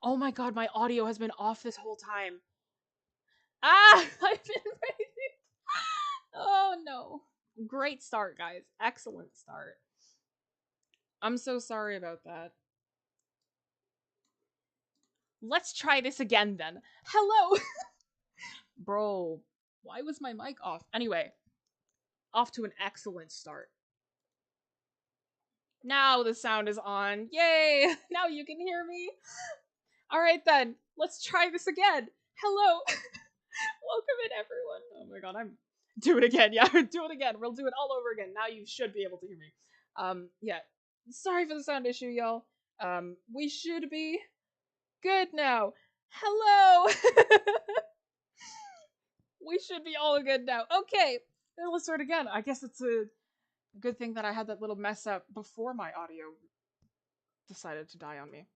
Oh my god, my audio has been off this whole time. Ah, I've been ready. Oh no. Great start, guys. Excellent start. I'm so sorry about that. Let's try this again then. Hello. Bro, why was my mic off? Anyway, off to an excellent start. Now the sound is on. Yay! Now you can hear me. All right then, let's try this again. Hello. Welcome in, everyone. Oh my god, I'm do it again. Yeah, do it again. We'll do it all over again. Now you should be able to hear me. Yeah. Sorry for the sound issue, y'all. We should be good now. Hello. We should be all good now. Okay. Let's start again. I guess it's a good thing that I had that little mess up before my audio decided to die on me.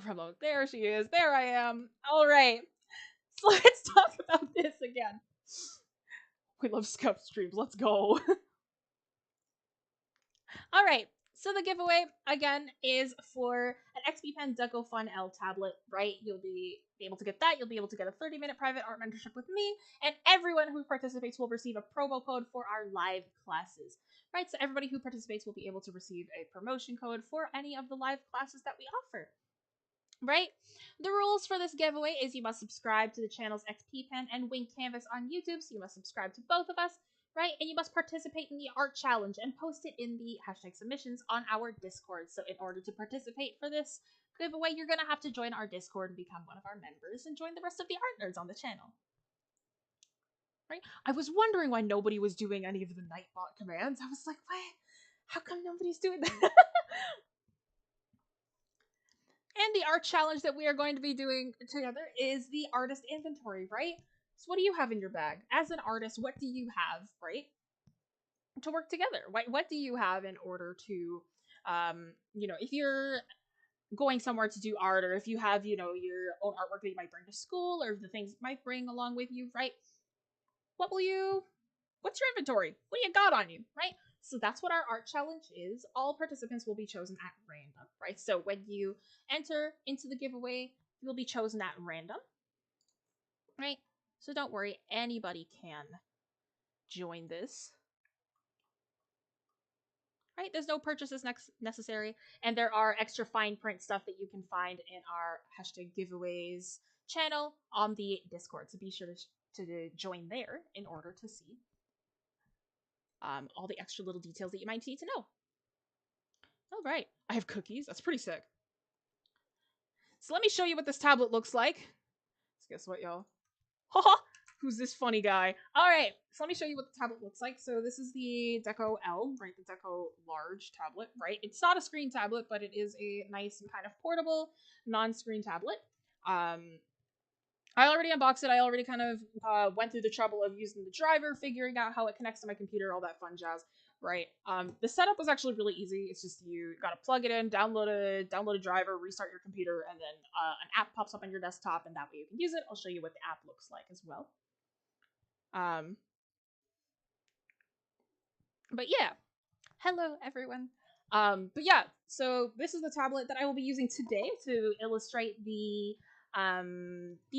Hello. There she is. There I am. All right. So let's talk about this again. We love scuff streams. Let's go. All right. So the giveaway again is for an XP Pen Deco Fun L tablet, right? You'll be able to get that. You'll be able to get a 30-minute private art mentorship with me, and everyone who participates will receive a promo code for our live classes, right? So everybody who participates will be able to receive a promotion code for any of the live classes that we offer. Right? The rules for this giveaway is you must subscribe to the channels XP Pen and Wing Canvas on YouTube, so you must subscribe to both of us, right? And you must participate in the art challenge and post it in the hashtag submissions on our Discord. So in order to participate for this giveaway, you're going to have to join our Discord and become one of our members and join the rest of the art nerds on the channel. Right? I was wondering why nobody was doing any of the Nightbot commands. I was like, why? How come nobody's doing that? And the art challenge that we are going to be doing together is the artist inventory, right? So what do you have in your bag? As an artist, what do you have, right? To work together. What do you have in order to, if you're going somewhere to do art, or if you have, your own artwork that you might bring to school, or the things you might bring along with you, right? What's your inventory? What do you got on you, right? So that's what our art challenge is. All participants will be chosen at random, right? So when you enter into the giveaway, you will be chosen at random, right? So don't worry, anybody can join this, right? There's no purchases necessary, and there are extra fine print stuff that you can find in our hashtag giveaways channel on the Discord. So be sure to join there in order to see all the extra little details that you might need to know. All right, I have cookies. That's pretty sick. So let me show you what this tablet looks like. So guess what, y'all? Haha! Who's this funny guy? All right, so let me show you what the tablet looks like. So this is the Deco L, right? The Deco large tablet, right? It's not a screen tablet, but it is a nice and kind of portable, non-screen tablet. I already unboxed it. I already kind of went through the trouble of using the driver, figuring out how it connects to my computer, all that fun jazz, right? The setup was actually really easy. It's just you gotta plug it in, download a driver, restart your computer, and then an app pops up on your desktop, and that way you can use it. I'll show you what the app looks like as well. But yeah, hello everyone. But yeah, so this is the tablet that I will be using today to illustrate the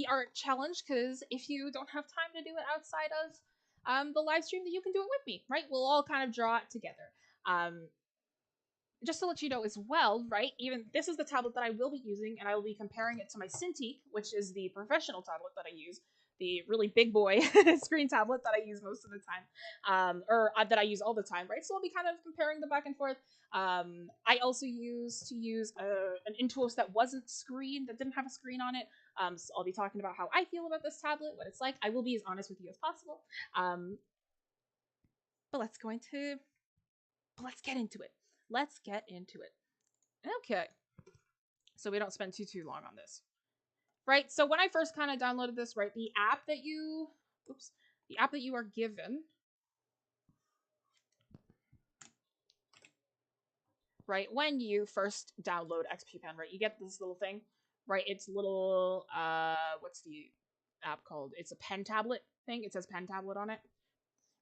art challenge, because if you don't have time to do it outside of the live stream, then you can do it with me, right? We'll all kind of draw it together. Just to let you know as well, right? Even this is the tablet that I will be using, and I will be comparing it to my Cintiq, which is the professional tablet that I use, the really big boy screen tablet that I use most of the time, that I use all the time, right? So I'll be kind of comparing them back and forth. I also used to use an Intuos that wasn't screen, that didn't have a screen on it. So I'll be talking about how I feel about this tablet, what it's like. I will be as honest with you as possible. But let's get into it. Let's get into it. Okay. So we don't spend too long on this. Right? So when I first kind of downloaded this, right, the app that you are given, right, when you first download XP Pen, right, you get this little thing, right? It's little what's the app called? It's a pen tablet thing. It says pen tablet on it.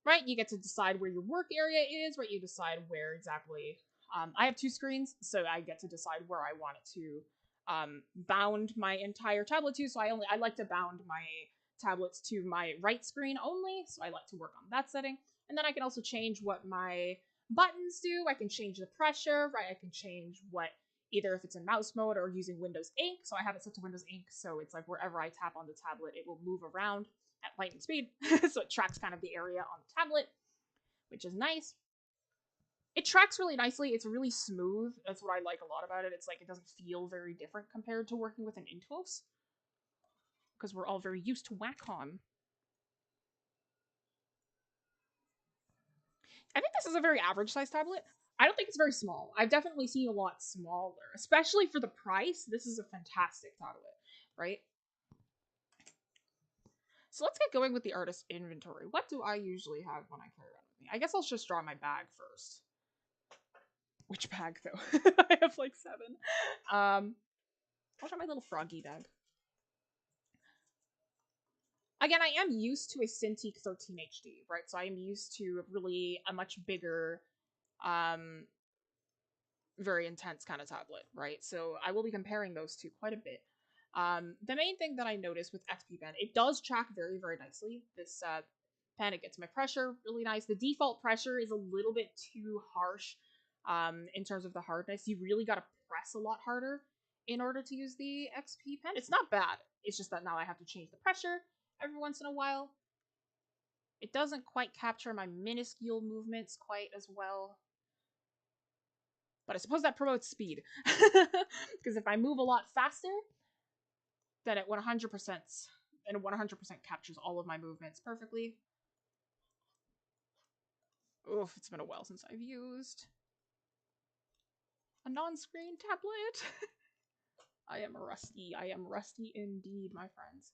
Right? You get to decide where your work area is, right? You decide where exactly I have two screens, so I get to decide where I want it to bound my entire tablet to. So I like to bound my tablets to my right screen only. So I like to work on that setting. And then I can also change what my buttons do. I can change the pressure, right? I can change what, either if it's in mouse mode or using Windows ink. So I have it set to Windows ink. So it's like wherever I tap on the tablet, it will move around at lightning speed. So it tracks kind of the area on the tablet, which is nice. It tracks really nicely. It's really smooth. That's what I like a lot about it. It's like it doesn't feel very different compared to working with an Intuos, because we're all very used to Wacom. I think this is a very average size tablet. I don't think it's very small. I've definitely seen a lot smaller, especially for the price. This is a fantastic tablet, right? So let's get going with the artist inventory. What do I usually have when I carry around with me? I guess I'll just draw my bag first. Which bag, though? I have like 7. I'll draw my little froggy bag. Again, I am used to a Cintiq 13 HD, right? So I am used to really a much bigger, very intense kind of tablet, right? So I will be comparing those two quite a bit. The main thing that I noticed with XP Pen, it does track very, very nicely. This pen, it gets my pressure really nice. The default pressure is a little bit too harsh in terms of the hardness. You really got to press a lot harder in order to use the XP Pen. It's not bad. It's just that now I have to change the pressure every once in a while. It doesn't quite capture my minuscule movements quite as well. But I suppose that promotes speed. Because if I move a lot faster, then it 100% captures all of my movements perfectly. Oof, it's been a while since I've used a non-screen tablet. I am rusty. I am rusty indeed, my friends.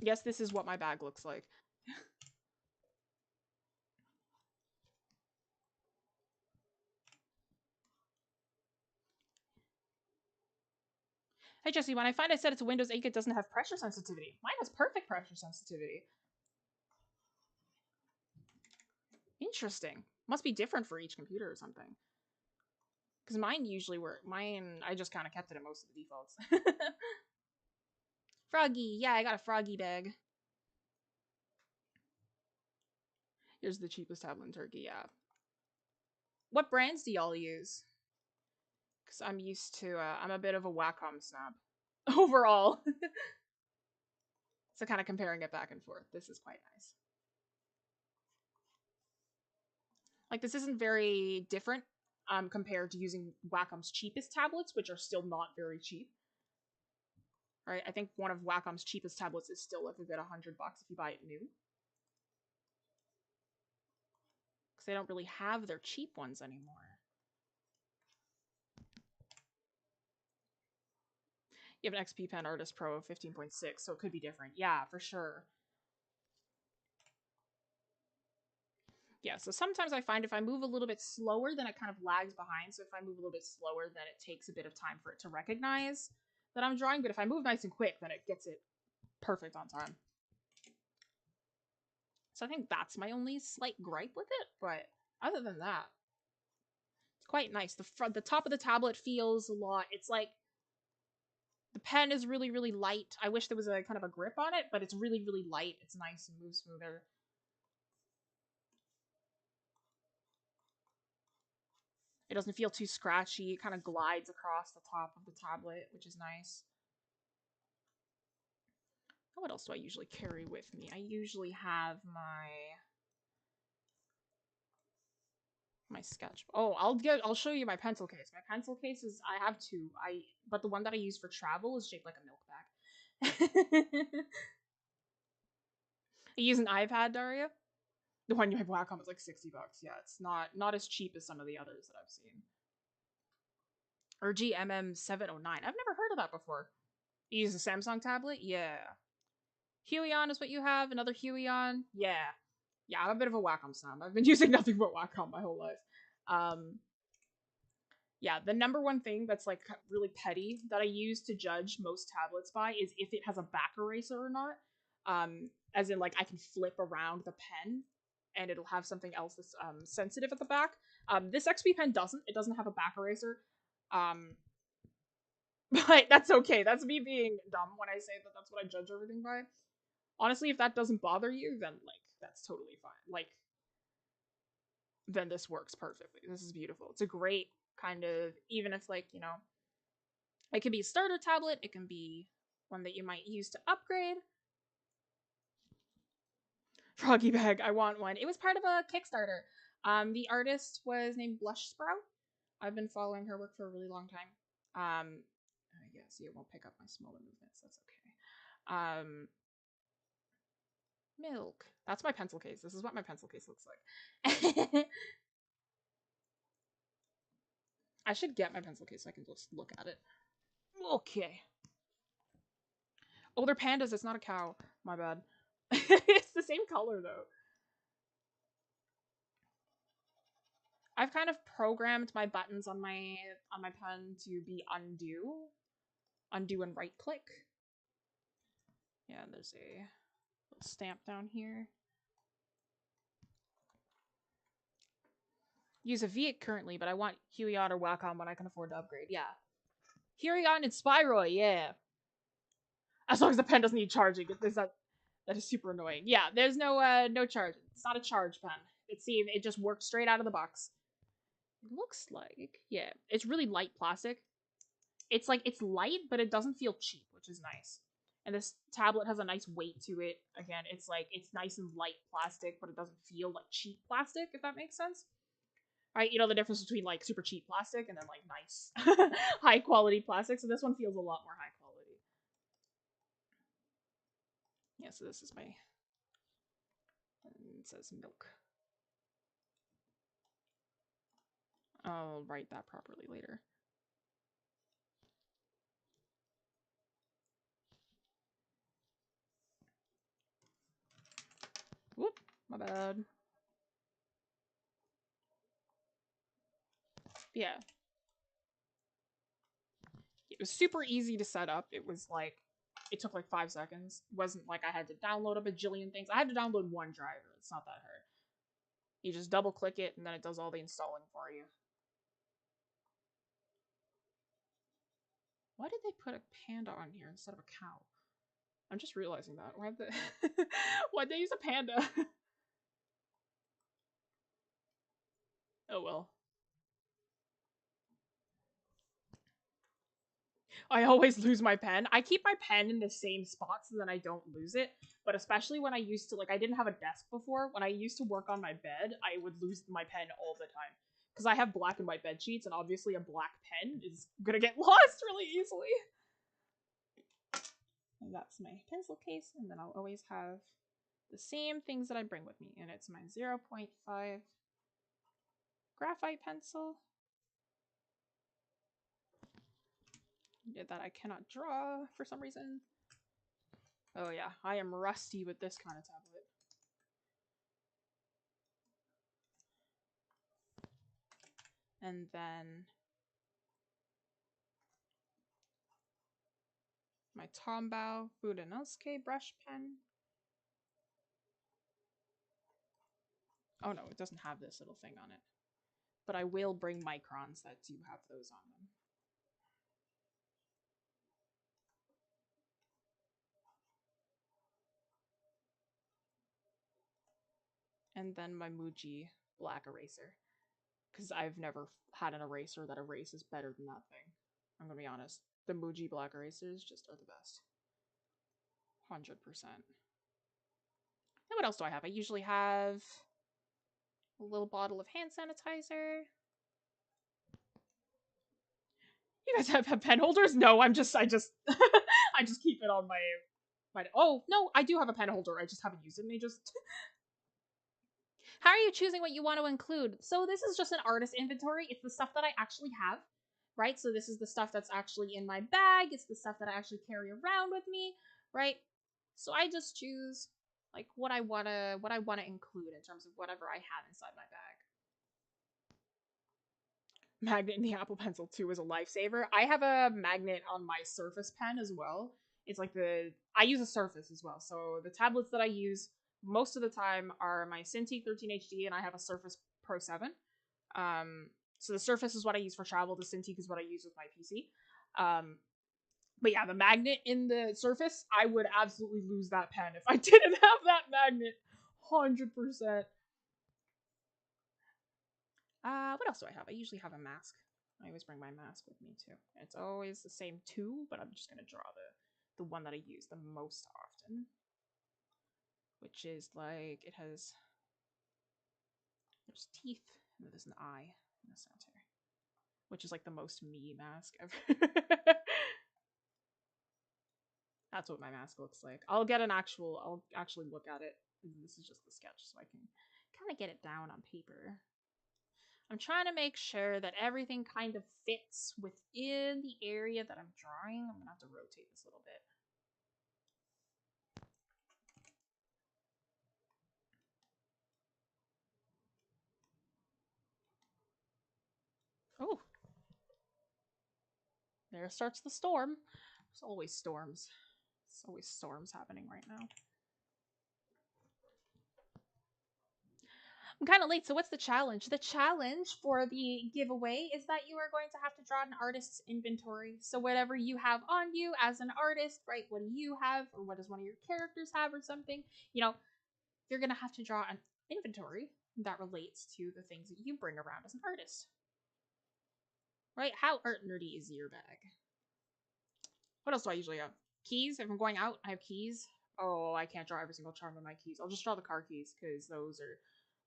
Yes, this is what my bag looks like. Hey Jessie, when I find I set it to Windows 8, it doesn't have pressure sensitivity. Mine has perfect pressure sensitivity. Interesting. Must be different for each computer or something. Because mine usually work. Mine, I just kind of kept it at most of the defaults. Froggy. Yeah, I got a froggy bag. Here's the cheapest tablet in Turkey, yeah. What brands do y'all use? Because I'm used to, I'm a bit of a Wacom snob. Overall. So kind of comparing it back and forth. This is quite nice. Like, this isn't very different compared to using Wacom's cheapest tablets, which are still not very cheap. Right? I think one of Wacom's cheapest tablets is still like a good $100 if you buy it new. Because they don't really have their cheap ones anymore. You have an XP Pen Artist Pro 15.6, so it could be different. Yeah, for sure. Yeah, so sometimes I find if I move a little bit slower, then it kind of lags behind. So if I move a little bit slower, then it takes a bit of time for it to recognize that I'm drawing. But if I move nice and quick, then it gets it perfect on time. So I think that's my only slight gripe with it. But other than that, it's quite nice. The top of the tablet feels a lot. It's like the pen is really, really light. I wish there was a kind of a grip on it, but it's really, really light. It's nice and moves smoother. It doesn't feel too scratchy. It kind of glides across the top of the tablet, which is nice. What else do I usually carry with me? I usually have my sketch. Oh, I'll show you my pencil case. My pencil case is, I have 2. But the one that I use for travel is shaped like a milk bag. You use an iPad, Daria? The one you have Wacom is like $60. Yeah, it's not as cheap as some of the others that I've seen. Or GMM709. I've never heard of that before. You use a Samsung tablet? Yeah. Huion is what you have. Another Huion? Yeah. Yeah, I'm a bit of a Wacom snob. I've been using nothing but Wacom my whole life. Yeah, the number one thing that's like really petty that I use to judge most tablets by is if it has a back eraser or not. As in, like, I can flip around the pen and it'll have something else that's sensitive at the back. This XP pen doesn't. It doesn't have a back eraser. But that's okay. That's me being dumb when I say that that's what I judge everything by. Honestly, if that doesn't bother you, then like that's totally fine. Like then this works perfectly. This is beautiful. It's a great kind of, even if like, you know, it can be a starter tablet, it can be one that you might use to upgrade. Froggy Bag, I want one. It was part of a Kickstarter. The artist was named Blush Sprout. I've been following her work for a really long time. I guess it won't pick up my smaller movements. That's okay. Milk. That's my pencil case. This is what my pencil case looks like. I should get my pencil case so I can just look at it. Okay. Oh, they're pandas. It's not a cow. My bad. It's the same color though. I've kind of programmed my buttons on my pen to be undo and right click. Yeah, there's a little stamp down here. Use a V8 currently, but I want Huion or Wacom when I can afford to upgrade. Yeah. Huion and Spyro, yeah. As long as the pen doesn't need charging. That is super annoying. Yeah, there's no charge. It's not a charge pen. It just works straight out of the box. It looks like, yeah, it's really light plastic. It's like, it's light, but it doesn't feel cheap, which is nice. And this tablet has a nice weight to it. Again, it's like, it's nice and light plastic, but it doesn't feel like cheap plastic, if that makes sense. Right? You know the difference between like super cheap plastic and then like nice high quality plastic. So this one feels a lot more high quality. Yeah, so this is my, and it says milk. I'll write that properly later. Whoop, my bad. Yeah. It was super easy to set up. It was like, it took like 5 seconds. It wasn't like I had to download a bajillion things. I had to download one driver. It's not that hard. You just double click it and then it does all the installing for you. Why did they put a panda on here instead of a cow? I'm just realizing that. Why'd they use a panda? Oh well. I always lose my pen. I keep my pen in the same spot so that I don't lose it. But especially when I used to, like, I didn't have a desk before. When I used to work on my bed, I would lose my pen all the time. Because I have black and white bed sheets, and obviously a black pen is gonna get lost really easily. And that's my pencil case, and then I'll always have the same things that I bring with me. And it's my 0.5 graphite pencil. That I cannot draw for some reason. Oh yeah, I am rusty with this kind of tablet. And then my Tombow Budenosuke brush pen. Oh no, it doesn't have this little thing on it. But I will bring microns that do have those on them. And then my Muji black eraser. Because I've never had an eraser that erases better than that thing. I'm gonna be honest. The Muji black erasers just are the best. 100%. And what else do I have? I usually have a little bottle of hand sanitizer. You guys have pen holders? No, I just I just keep it on my. Oh no, I do have a pen holder. I just haven't used it in ages. How are you choosing what you want to include? So this is just an artist inventory. It's the stuff that I actually have, right? So this is the stuff that's actually in my bag. It's the stuff that I actually carry around with me, right? So I just choose like what I wanna include in terms of whatever I have inside my bag. Magnet in the Apple Pencil 2 is a lifesaver. I have a magnet on my Surface Pen as well. It's like I use a Surface as well. So the tablets that I use most of the time are my Cintiq 13 HD, and I have a Surface Pro 7. So the Surface is what I use for travel. The Cintiq is what I use with my PC. But yeah, the magnet in the surface, I would absolutely lose that pen if I didn't have that magnet. 100%. What else do I have? I usually have a mask. I always bring my mask with me too. It's always the same two, but I'm just gonna draw the one that I use the most often, which is like it has there's teeth and there's an eye in the center, which is like the most me mask ever. That's what my mask looks like. I'll actually look at it. This is just the sketch, so I can kind of get it down on paper. I'm trying to make sure that everything kind of fits within the area that I'm drawing. I'm gonna have to rotate this a little bit. Oh, there starts the storm. There's always storms. There's always storms happening right now. I'm kind of late, so what's the challenge? The challenge for the giveaway is that you are going to have to draw an artist's inventory. So whatever you have on you as an artist, right? What do you have, or what does one of your characters have, or something? You know, you're going to have to draw an inventory that relates to the things that you bring around as an artist. Right? How art nerdy is your bag? What else do I usually have? Keys. If I'm going out, I have keys. Oh, I can't draw every single charm on my keys. I'll just draw the car keys because those are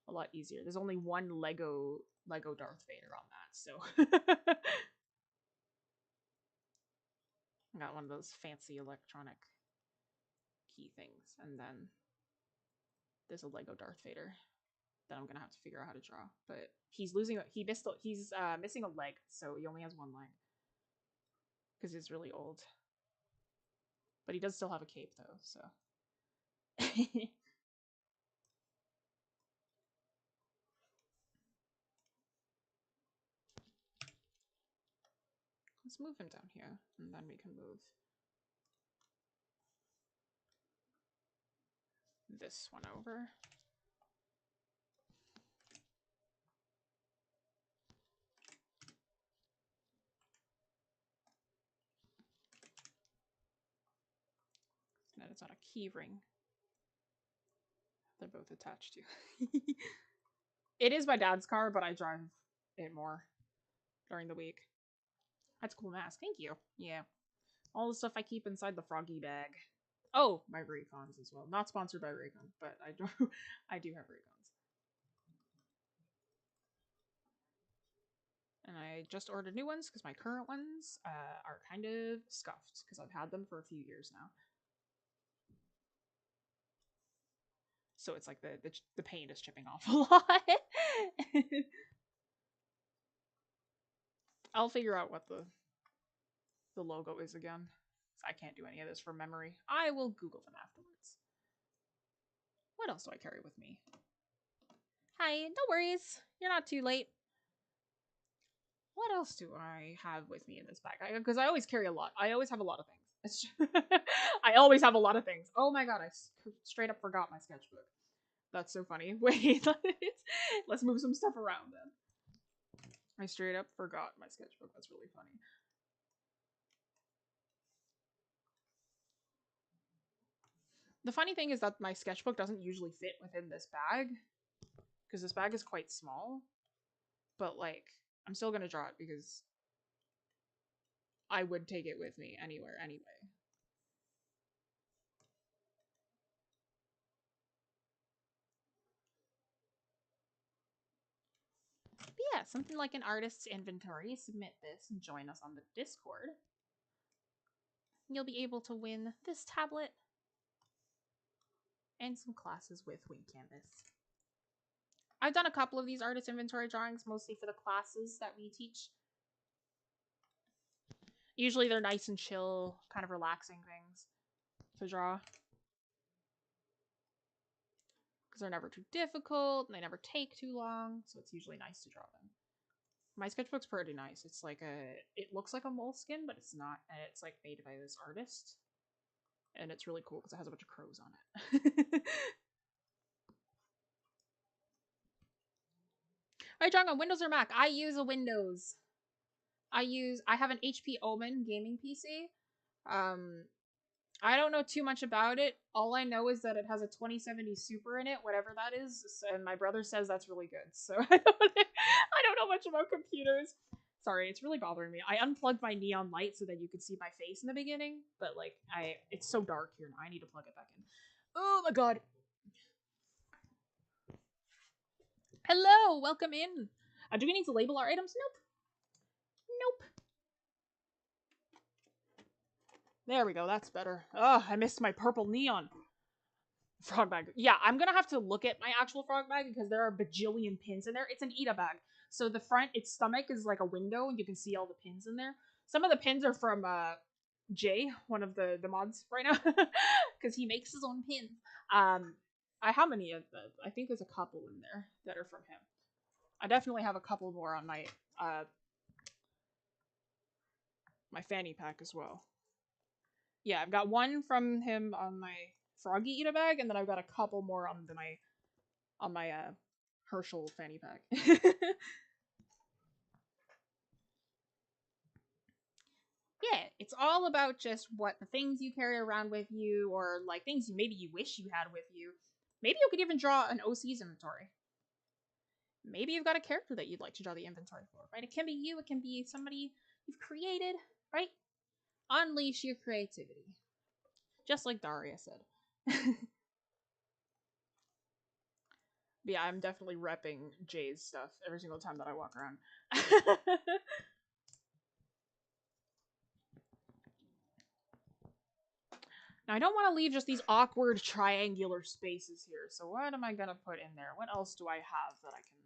a lot easier. There's only one Lego Darth Vader on that, so I got one of those fancy electronic key things, and then there's a Lego Darth Vader that I'm gonna have to figure out how to draw. But he's missing a leg, so he only has one leg because he's really old. But he does still have a cape though, so. Let's move him down here, and then we can move this one over. And it's not a key ring. They're both attached to. It is my dad's car, but I drive it more during the week. That's a cool mask. Thank you. Yeah. All the stuff I keep inside the froggy bag. Oh, my Raycons as well. Not sponsored by Raycon, but I do I do have Raycons. And I just ordered new ones because my current ones are kind of scuffed because I've had them for a few years now. So it's like the paint is chipping off a lot. I'll figure out what the logo is again. I can't do any of this from memory. I will Google them afterwards. What else do I carry with me? Hi, no worries. You're not too late. What else do I have with me in this bag? Because I always carry a lot. I always have a lot of things. I always have a lot of things. Oh my god, I straight up forgot my sketchbook. That's so funny. Wait, let's move some stuff around then. I straight up forgot my sketchbook. That's really funny. The funny thing is that my sketchbook doesn't usually fit within this bag because this bag is quite small. But like, I'm still gonna draw it because I would take it with me anywhere anyway. But yeah, something like an artist's inventory. Submit this and join us on the Discord. You'll be able to win this tablet and some classes with Wing Canvas. I've done a couple of these artist inventory drawings, mostly for the classes that we teach. Usually they're nice and chill, kind of relaxing things to draw. Because they're never too difficult, and they never take too long, so it's usually nice to draw them. My sketchbook's pretty nice. It's like it looks like a moleskin, but it's not, and it's like made by this artist. And it's really cool because it has a bunch of crows on it. Are you drawing on Windows or Mac? I use a Windows. I have an HP Omen gaming PC. I don't know too much about it. All I know is that it has a 2070 Super in it, whatever that is, and my brother says that's really good. So I don't know much about computers. Sorry, it's really bothering me. I unplugged my neon light so that you could see my face in the beginning, but like it's so dark here now. I need to plug it back in. Oh my god. Hello, welcome in. Do we need to label our items? Nope. Nope. There we go, that's better. Ugh, I missed my purple neon. Frog bag. Yeah, I'm gonna have to look at my actual frog bag because there are a bajillion pins in there. It's an Ida bag. So the front, its stomach is like a window and you can see all the pins in there. Some of the pins are from Jay, one of the mods right now, because he makes his own pins. How many of them? I think there's a couple in there that are from him. I definitely have a couple more on my my fanny pack as well. Yeah, I've got one from him on my Froggy Ida bag, and then I've got a couple more on my Herschel fanny pack. Yeah, it's all about just what the things you carry around with you, or like things maybe you wish you had with you. Maybe you could even draw an OC's inventory. Maybe you've got a character that you'd like to draw the inventory for, right? It can be you, it can be somebody you've created, right? Unleash your creativity. Just like Daria said. But yeah, I'm definitely repping Jay's stuff every single time that I walk around. Now, I don't want to leave just these awkward triangular spaces here, so what am I going to put in there? What else do I have that I can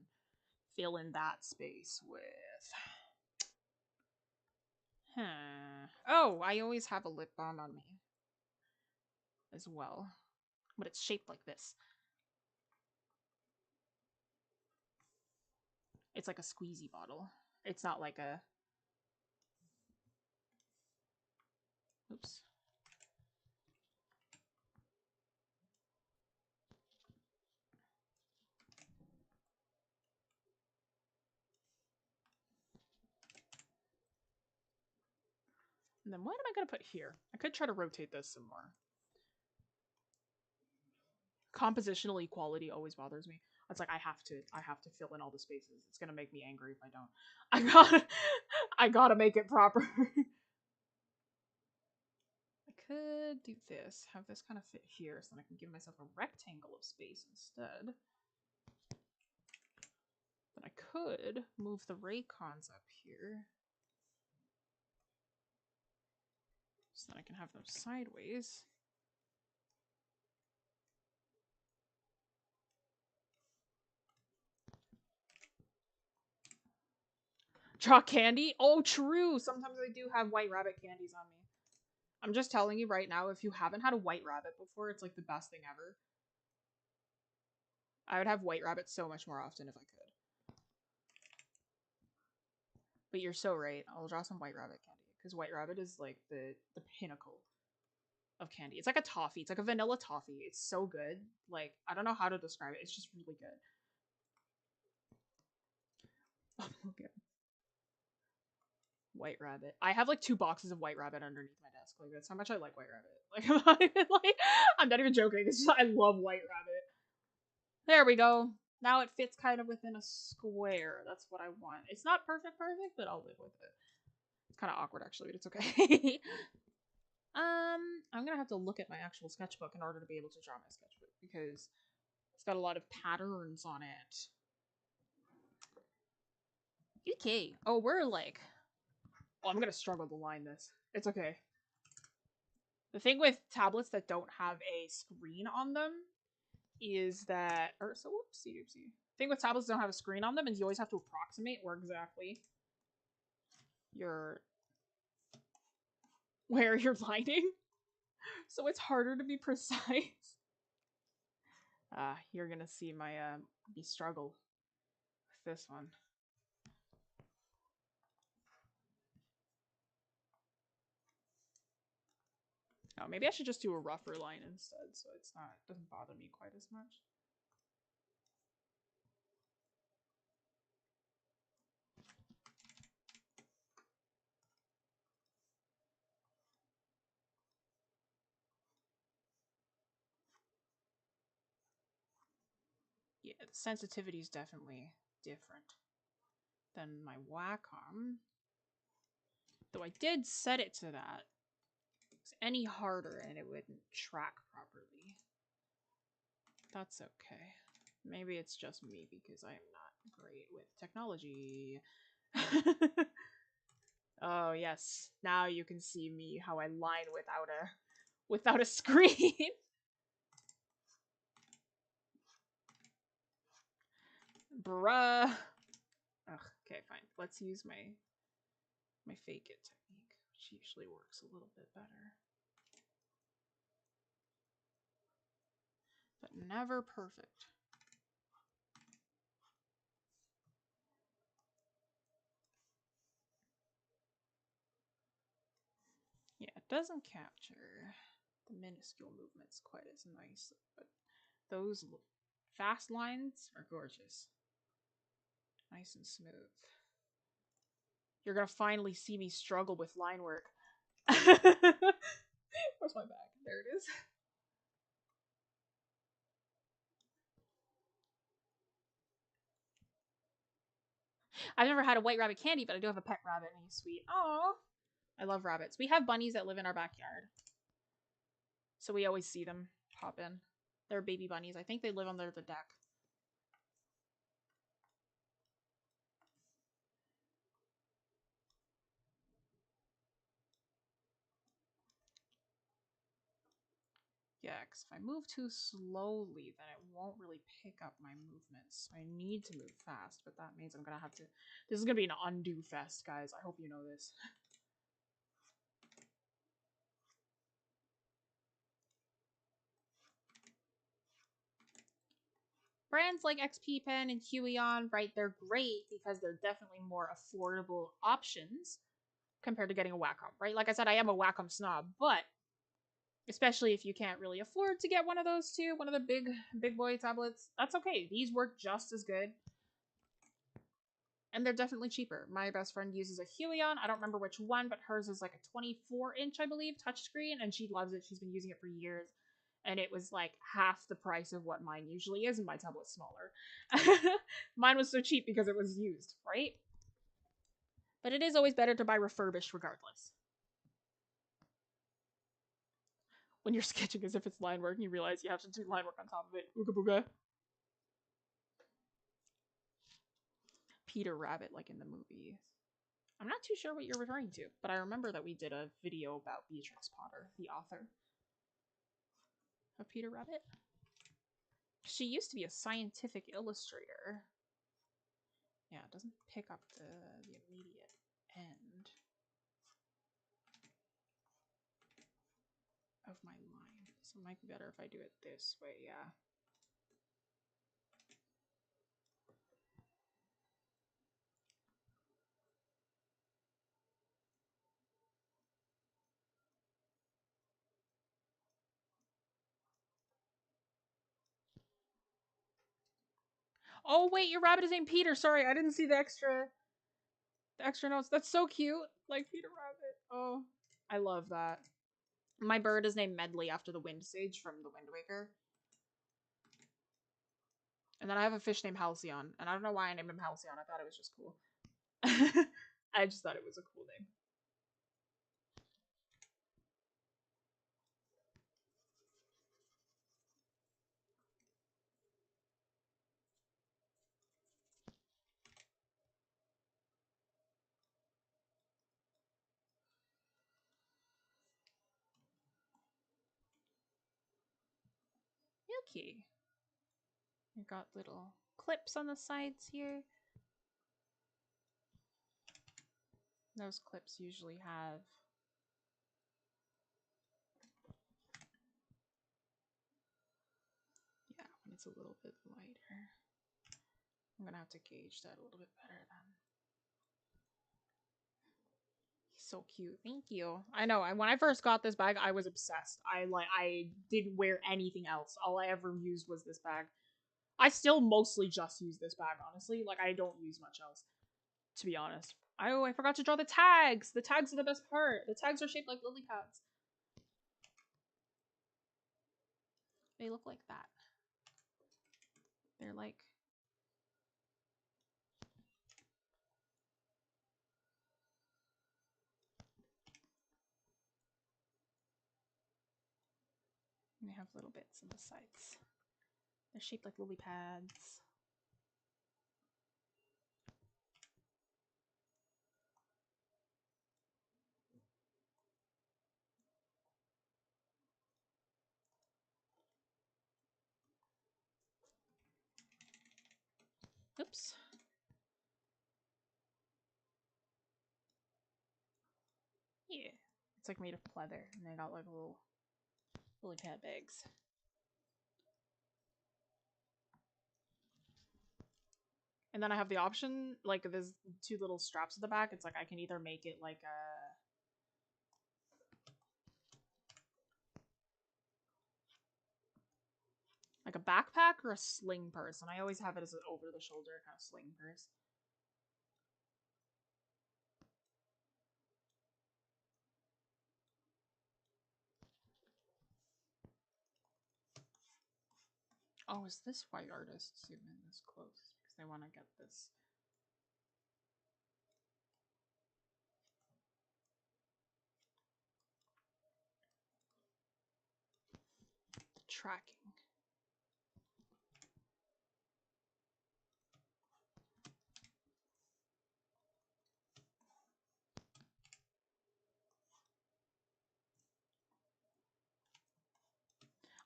fill in that space with? Oh, I always have a lip balm on me as well, but it's shaped like this. It's like a squeezy bottle. It's not like a... Oops. And then what am I going to put here? I could try to rotate this some more. Compositional equality always bothers me. It's like I have to fill in all the spaces. It's gonna make me angry if I don't. I gotta make it proper. I could do this, have this kind of fit here, so then I can give myself a rectangle of space instead. Then I could move the Raycons up here, so that I can have them sideways. Draw candy? Oh, true! Sometimes I do have white rabbit candies on me. I'm just telling you right now, if you haven't had a white rabbit before, it's like the best thing ever. I would have white rabbit so much more often if I could. But you're so right. I'll draw some white rabbit candy, because white rabbit is like the pinnacle of candy. It's like a toffee. It's like a vanilla toffee. It's so good. Like, I don't know how to describe it. It's just really good. Okay. White rabbit. I have like 2 boxes of white rabbit underneath my desk. Like, that's how much I like white rabbit. Like, I'm not even joking. It's just, I love white rabbit. There we go. Now it fits kind of within a square. That's what I want. It's not perfect, but I'll live with it. It's kind of awkward actually, but it's okay. I'm gonna have to look at my actual sketchbook in order to be able to draw my sketchbook because it's got a lot of patterns on it. Okay. Oh, we're like... Oh, I'm gonna struggle to line this. It's okay. The thing with tablets that don't have a screen on them is that... Or, so, whoopsie doopsie. The thing with tablets that don't have a screen on them is you always have to approximate where exactly where you're lining. So it's harder to be precise. You're gonna see my, me struggle with this one. Oh, maybe I should just do a rougher line instead, so it's not, doesn't bother me quite as much. Yeah, the sensitivity is definitely different than my Wacom. Though I did set it to that. If it was any harder and it wouldn't track properly. That's okay. Maybe it's just me because I am not great with technology. Oh yes, now you can see me how I line without a screen. Bruh. Ugh, okay, fine. Let's use my fake it technique, which usually works a little bit better. But never perfect. Yeah, it doesn't capture the minuscule movements quite as nice, but those fast lines are gorgeous. Nice and smooth. You're gonna finally see me struggle with line work. Where's my bag? There it is. I've never had a white rabbit candy, but I do have a pet rabbit and he's sweet. Aww. I love rabbits. We have bunnies that live in our backyard. So we always see them pop in. They're baby bunnies. I think they live under the deck. Yeah, because if I move too slowly, then it won't really pick up my movements. I need to move fast, but that means I'm gonna have to... This is gonna be an undo fest, guys. I hope you know this. Brands like XP Pen and Huion, right, they're great because they're definitely more affordable options compared to getting a Wacom, right? Like I said, I am a Wacom snob, but especially if you can't really afford to get one of those two, one of the big boy tablets, that's okay. These work just as good. And they're definitely cheaper. My best friend uses a Huion. I don't remember which one, but hers is like a 24-inch, I believe, touchscreen, and she loves it. She's been using it for years. And it was like half the price of what mine usually is, and my tablet's smaller. Mine was so cheap because it was used, right? But it is always better to buy refurbished regardless. When you're sketching as if it's line work and you realize you have to do line work on top of it. Ooga booga. Peter Rabbit, like in the movies. I'm not too sure what you're referring to, but I remember that we did a video about Beatrix Potter, the author of Peter Rabbit. She used to be a scientific illustrator. Yeah, it doesn't pick up the immediate end of my line. So it might be better if I do it this way, yeah. Oh wait, your rabbit is named Peter. Sorry, I didn't see the extra notes. That's so cute. Like Peter Rabbit. Oh, I love that. My bird is named Medley after the Wind Sage from the Wind Waker. And then I have a fish named Halcyon. And I don't know why I named him Halcyon. I thought it was just cool. I just thought it was a cool name. Yuki. You got little clips on the sides here. Those clips usually have when it's a little bit lighter. I'm gonna have to gauge that a little bit better then. He's so cute. Thank you. I know. When I first got this bag, I was obsessed. I didn't wear anything else. All I ever used was this bag. I still mostly just use this bag, honestly. Like, I don't use much else, to be honest. Oh, I forgot to draw the tags. The tags are the best part. The tags are shaped like lily pads. They look like that. They're like... They have little bits on the sides. They're shaped like lily pads. Oops. Yeah. It's like made of pleather, and they got like little lily pad bags. And then I have the option, like there's two little straps at the back. It's like I can either make it like a backpack or a sling purse. And I always have it as an over the shoulder kind of sling purse. Oh, is this why artists zoom in this close? Because they want to get this. Tracking.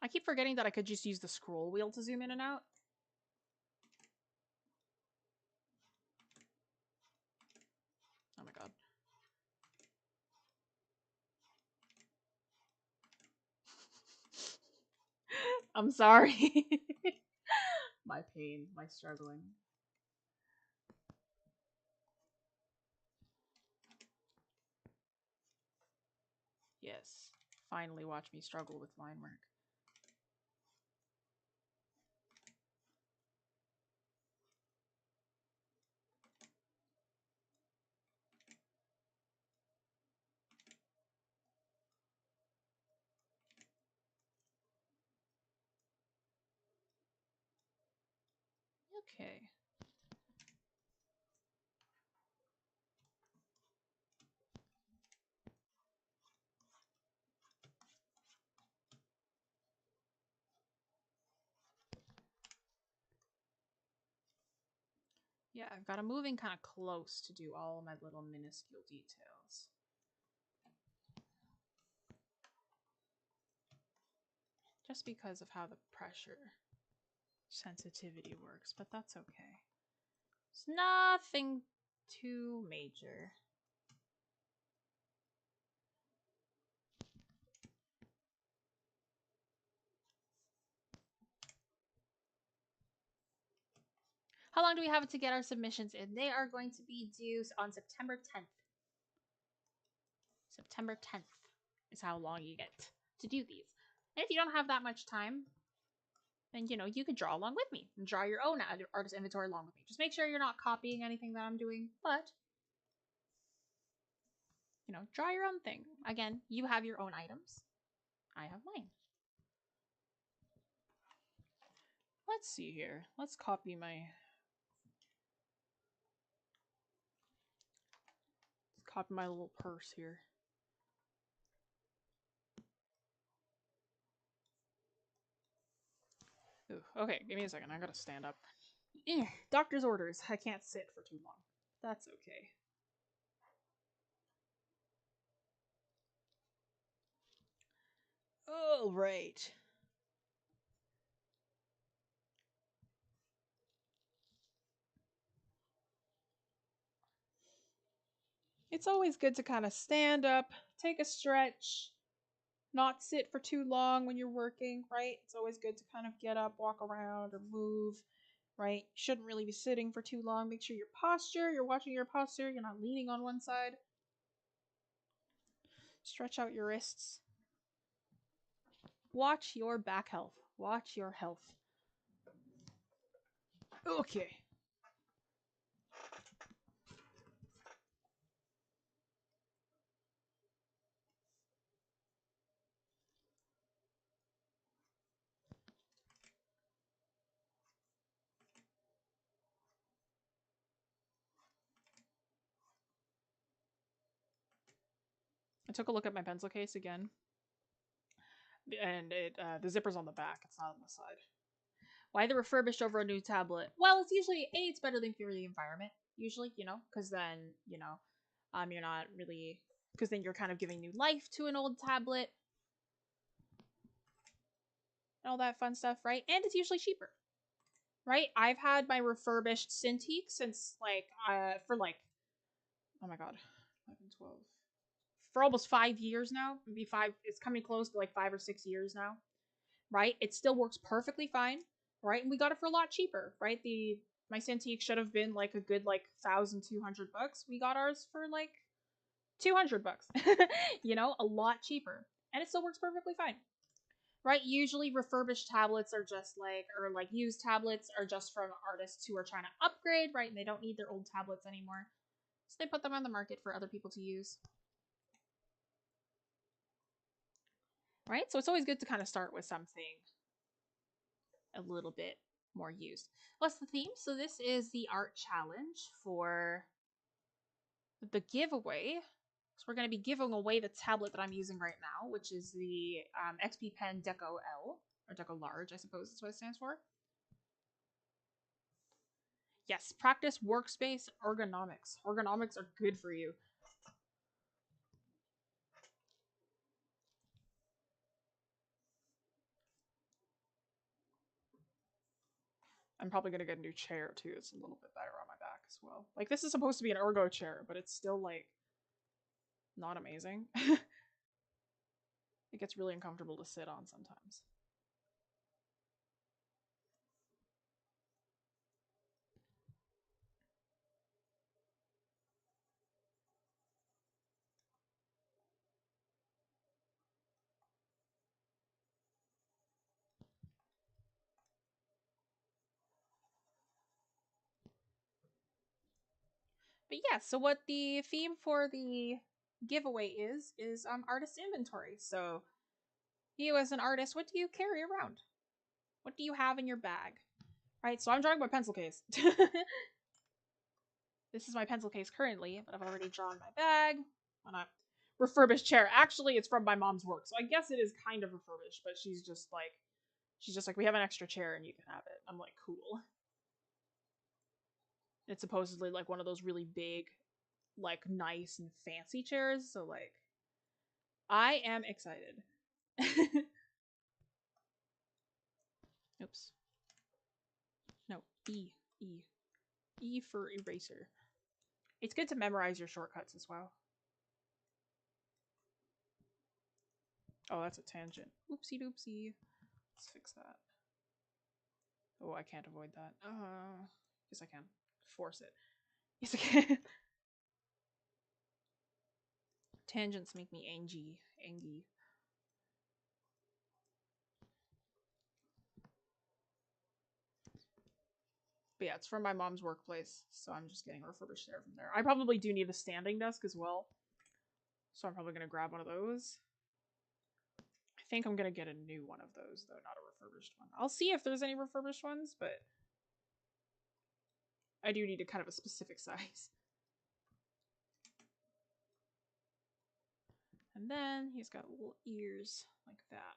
I keep forgetting that I could just use the scroll wheel to zoom in and out. Oh my god. I'm sorry. My pain, my struggling. Yes. Finally watch me struggle with line work. Okay. Yeah, I've got them moving kind of close to do all of my little minuscule details. Just because of how the pressure sensitivity works, but that's okay. It's nothing too major. How long do we have to get our submissions in? They are going to be due on September 10th. September 10th is how long you get to do these. And if you don't have that much time, then, you know, you could draw along with me and draw your own artist inventory along with me. Just make sure you're not copying anything that I'm doing, but, you know, draw your own thing. Again, you have your own items. I have mine. Let's see here. Let's copy my... Let's copy my little purse here. Ooh, okay, give me a second. I gotta stand up. Doctor's orders. I can't sit for too long. That's okay. All right. It's always good to kind of stand up, take a stretch, not sit for too long when you're working, right? It's always good to kind of get up, walk around, or move, right? Shouldn't really be sitting for too long. Make sure you're watching your posture, you're not leaning on one side. Stretch out your wrists. Watch your back health. Watch your health. Okay. I took a look at my pencil case again, and the zipper's on the back. It's not on the side. Why the refurbished over a new tablet? Well, it's usually it's better than for the environment. Usually, because then you're not really because then you're kind of giving new life to an old tablet and all that fun stuff, right? And it's usually cheaper, right? I've had my refurbished Cintiq since for oh my god, 11, 12, for almost 5 years now. Maybe five. It's coming close to like 5 or 6 years now, right? It still works perfectly fine, right? And we got it for a lot cheaper, right? My Cintiq should have been like a good like $1,200. We got ours for like $200, a lot cheaper, and it still works perfectly fine, right? Usually refurbished tablets are just or used tablets are just from artists who are trying to upgrade, right? And they don't need their old tablets anymore, so they put them on the market for other people to use. Right? So it's always good to kind of start with something a little bit more used. What's the theme? So this is the art challenge for the giveaway. So we're going to be giving away the tablet that I'm using right now, which is the XP Pen Deco L, or Deco Large, I suppose is what it stands for. Yes, practice workspace ergonomics. Ergonomics are good for you. I'm probably going to get a new chair, too. It's a little bit better on my back as well. Like, this is supposed to be an ergo chair, but it's still, like, not amazing. It gets really uncomfortable to sit on sometimes. But yeah, so what the theme for the giveaway is artist inventory. So you as an artist, what do you carry around? What do you have in your bag? Right, so I'm drawing my pencil case. This is my pencil case currently, but I've already drawn my bag on a refurbished chair. Actually, it's from my mom's work, so I guess it is kind of refurbished, but she's just like, we have an extra chair and you can have it. I'm like, cool. It's supposedly like one of those really big, like nice and fancy chairs, so like I am excited. Oops. No, E. E. E for eraser. It's good to memorize your shortcuts as well. Oh, that's a tangent. Oopsie doopsie. Let's fix that. Oh, I can't avoid that. Yes I can. Force it. Yes I can. Tangents make me angy. Angy. But yeah, it's from my mom's workplace, so I'm just getting a refurbished chair from there. I probably do need a standing desk as well, so I'm probably going to grab one of those. I think I'm going to get a new one of those, though, not a refurbished one. I'll see if there's any refurbished ones, but I do need a kind of a specific size. And then he's got little ears like that.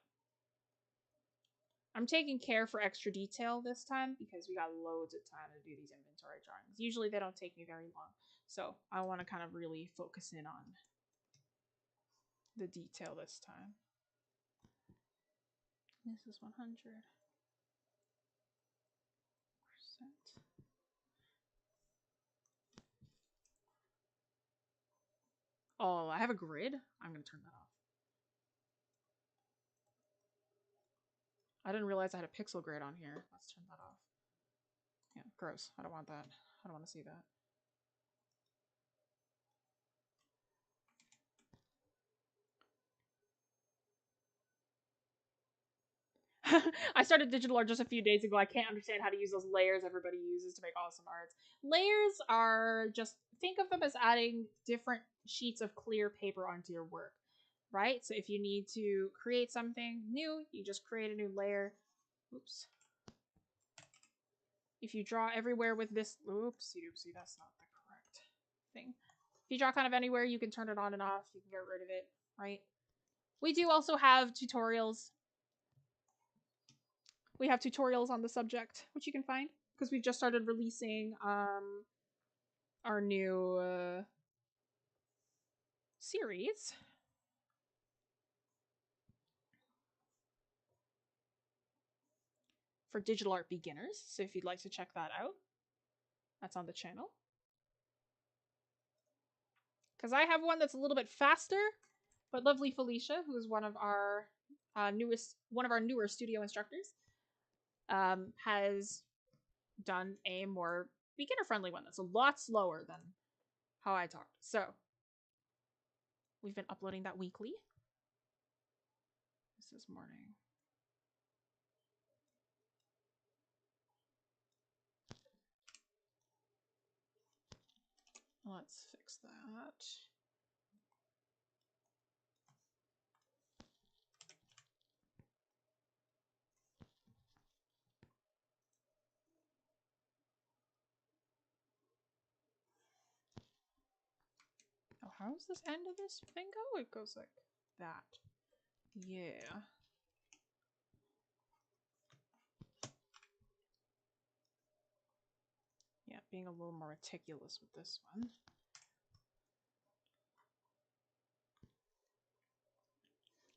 I'm taking care for extra detail this time because we got loads of time to do these inventory drawings. Usually they don't take me very long, so I want to kind of really focus in on the detail this time. This is 100%. Oh, I have a grid? I'm going to turn that off. I didn't realize I had a pixel grid on here. Let's turn that off. Yeah, gross. I don't want that. I don't want to see that. I started digital art just a few days ago. I can't understand how to use those layers everybody uses to make awesome arts. Layers are just, think of them as adding different sheets of clear paper onto your work, right? So if you need to create something new, you just create a new layer. Oops. If you draw everywhere with this, oopsie doopsie, that's not the correct thing. If you draw kind of anywhere, you can turn it on and off. You can get rid of it. right? We do also have tutorials. We have tutorials on the subject, which you can find, because we've just started releasing our new series. For digital art beginners, so if you'd like to check that out, that's on the channel. Because I have one that's a little bit faster, but lovely Felicia, who is one of our newer studio instructors, has done a more beginner-friendly one that's a lot slower than how I talked. So we've been uploading that weekly. This is morning. Let's fix that. Oh, how does this end of this thing go? It goes like that. Yeah. Yeah, being a little more meticulous with this one.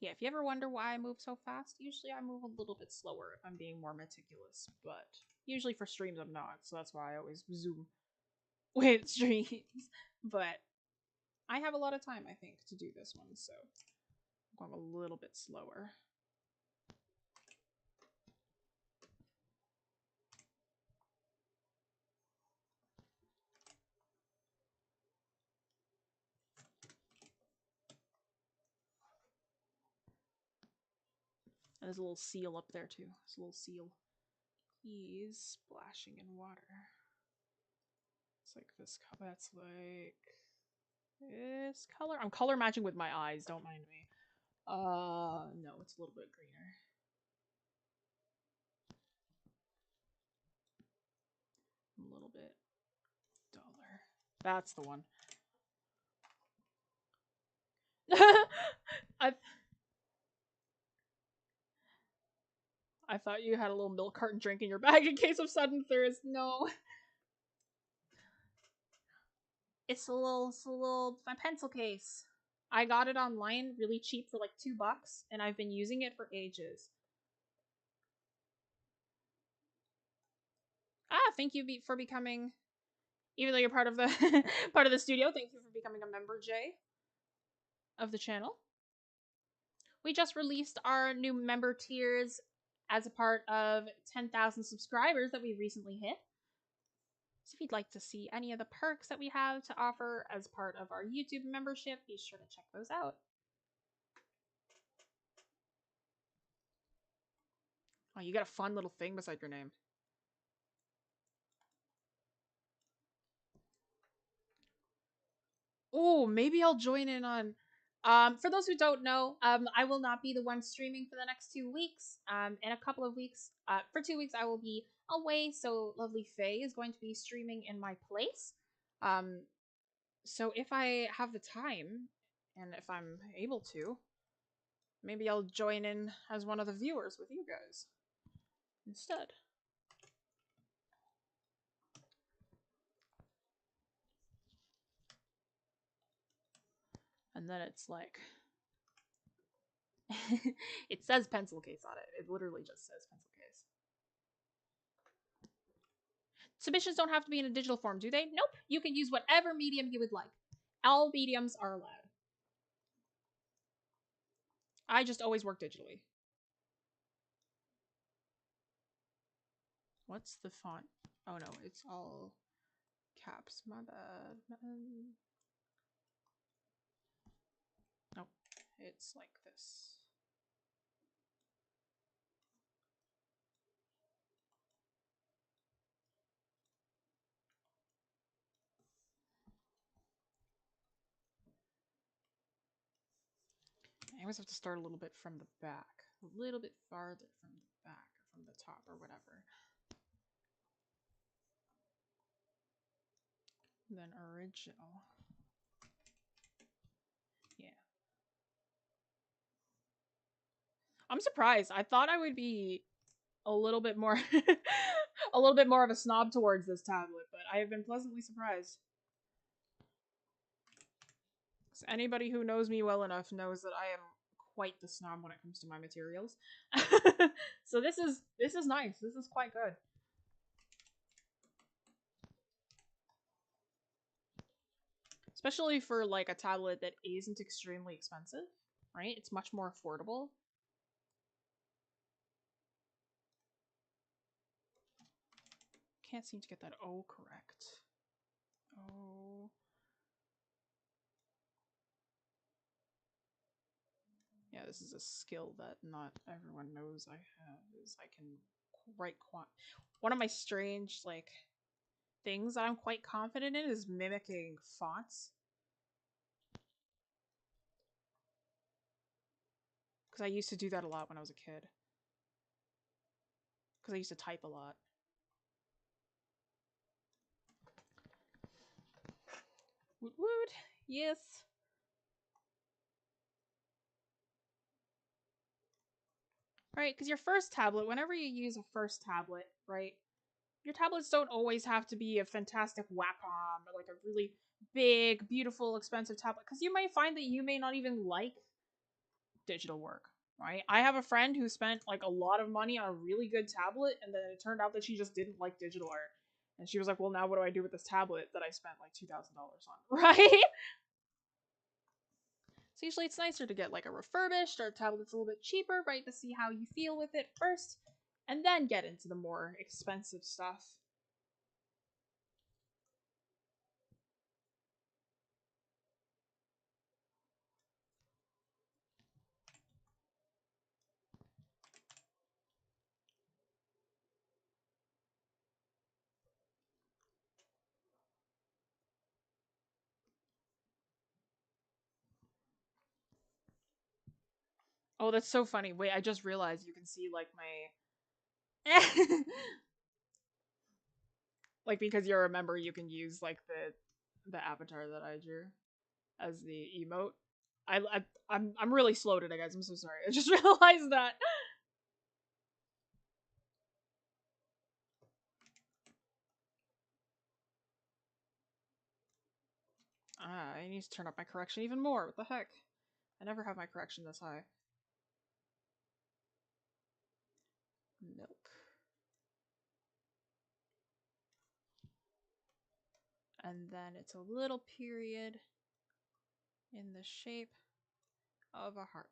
Yeah, if you ever wonder why I move so fast, usually I move a little bit slower if I'm being more meticulous, but usually for streams I'm not, so that's why I always zoom with streams. But I have a lot of time, I think, to do this one, so I'm going a little bit slower. And there's a little seal up there too. There's a little seal. He's splashing in water. It's like this color. That's like this color. I'm color matching with my eyes. Don't mind me. No, it's a little bit greener. A little bit duller. That's the one. I thought you had a little milk carton drink in your bag in case of sudden thirst. No. It's a little my pencil case. I got it online really cheap for like $2, and I've been using it for ages. Thank you for becoming, even though you're part of the part of the studio, thank you for becoming a member, Jay, of the channel. We just released our new member tiers as a part of 10,000 subscribers that we recently hit. So if you'd like to see any of the perks that we have to offer as part of our YouTube membership, be sure to check those out. Oh, you got a fun little thing beside your name. Oh, maybe I'll join in on... for those who don't know, I will not be the one streaming for the next 2 weeks. In a couple of weeks, for 2 weeks, I will be away, so lovely Faye is going to be streaming in my place. So if I have the time, and if I'm able to, maybe I'll join in as one of the viewers with you guys instead. And then it's like... it says pencil case on it. It literally just says pencil case. Submissions don't have to be in a digital form, do they? Nope. You can use whatever medium you would like. All mediums are allowed. I just always work digitally. What's the font? Oh no, it's all caps. My bad. Nope. It's like this. I always have to start a little bit from the back. A little bit farther from the back, or from the top, or whatever. Than original. Yeah. I'm surprised. I thought I would be a little bit more a little bit more of a snob towards this tablet, but I have been pleasantly surprised. So anybody who knows me well enough knows that I am quite the snob when it comes to my materials. So this is nice. This is quite good. Especially for like a tablet that isn't extremely expensive, right? It's much more affordable. Can't seem to get that O correct. Oh. Yeah, this is a skill that not everyone knows I have, is I can write one of my strange, like, things that I'm quite confident in is mimicking fonts. Because I used to do that a lot when I was a kid. Because I used to type a lot. Woot woot! Yes! Right, because your first tablet, whenever you use a first tablet, right, your tablets don't always have to be a fantastic Wacom or like a really big, beautiful, expensive tablet, because you might find that you may not even like digital work, right? I have a friend who spent like a lot of money on a really good tablet, and then it turned out that she just didn't like digital art. And she was like, well, now what do I do with this tablet that I spent like $2,000 on, right? So usually it's nicer to get like a refurbished or a tablet that's a little bit cheaper, right, to see how you feel with it first, and then get into the more expensive stuff. Oh, that's so funny. Wait, I just realized you can see like my like, because you're a member, you can use like the avatar that I drew as the emote. I'm really slow today, guys. I'm so sorry. I just realized that. Ah, I need to turn up my correction even more. What the heck? I never have my correction this high. Milk. And then it's a little period in the shape of a heart.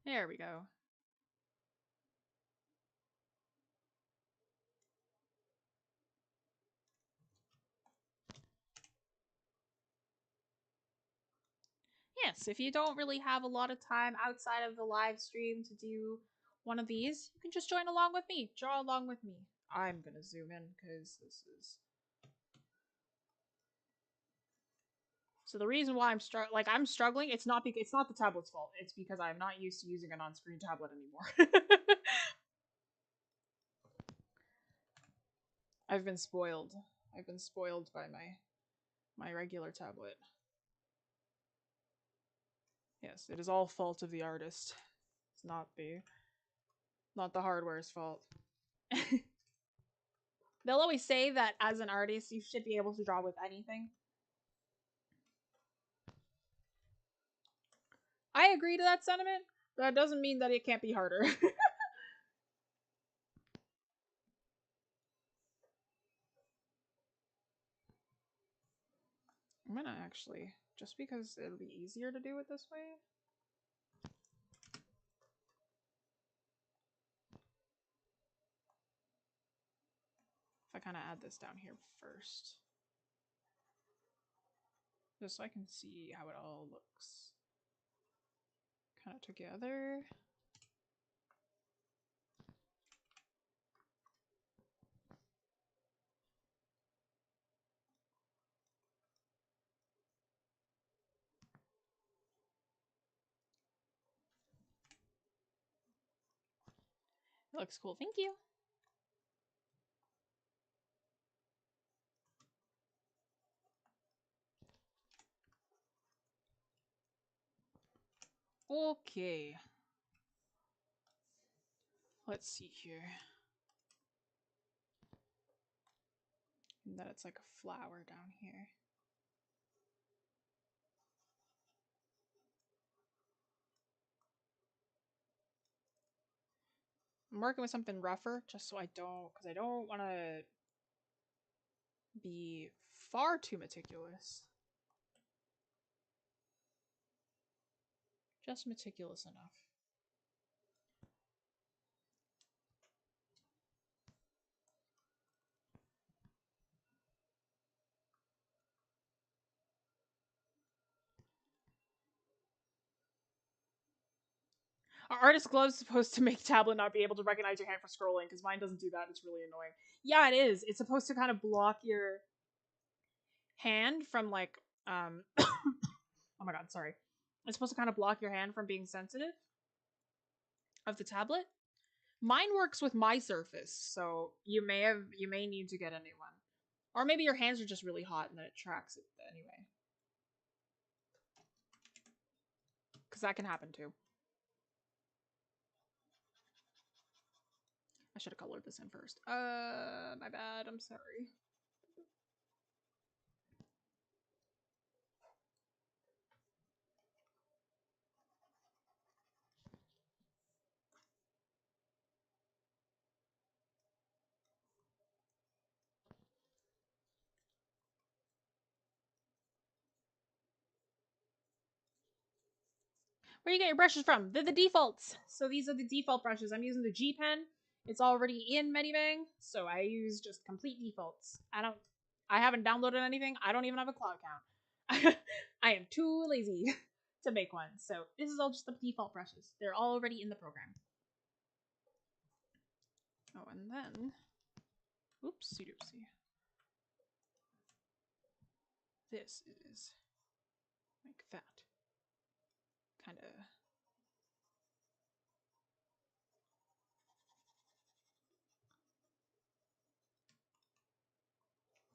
There we go. Yes, if you don't really have a lot of time outside of the live stream to do one of these, you can just join along with me. Draw along with me. I'm gonna zoom in because this is... So the reason why I'm struggling, it's not the tablet's fault. It's because I'm not used to using an on-screen tablet anymore. I've been spoiled. I've been spoiled by my regular tablet. Yes, it is all fault of the artist. It's not the hardware's fault. They'll always say that as an artist, you should be able to draw with anything. I agree to that sentiment, but that doesn't mean that it can't be harder. I'm gonna actually, just because it'll be easier to do it this way. If I kind of add this down here first. Just so I can see how it all looks kind of together. It looks cool. Thank you. Okay. Let's see here. And then it's like a flower down here. I'm working with something rougher just so I don't, because I don't want to be far too meticulous. Just meticulous enough. Are artist gloves supposed to make tablet not be able to recognize your hand for scrolling? Because mine doesn't do that. It's really annoying. Yeah, it is. It's supposed to kind of block your hand from like oh my god, sorry. It's supposed to kind of block your hand from being sensitive of the tablet. Mine works with my Surface, so you may need to get a new one. Or maybe your hands are just really hot and then it tracks it anyway. Because that can happen too. I should have colored this in first. My bad. I'm sorry. Where you get your brushes from? They're the defaults. So these are the default brushes. I'm using the G Pen. It's already in Medibang, so I use just complete defaults. I haven't downloaded anything. I don't even have a cloud account. I am too lazy to make one. So this is all just the default brushes. They're all already in the program. Oh, and then, oopsie doopsie. This is like that. Kind of.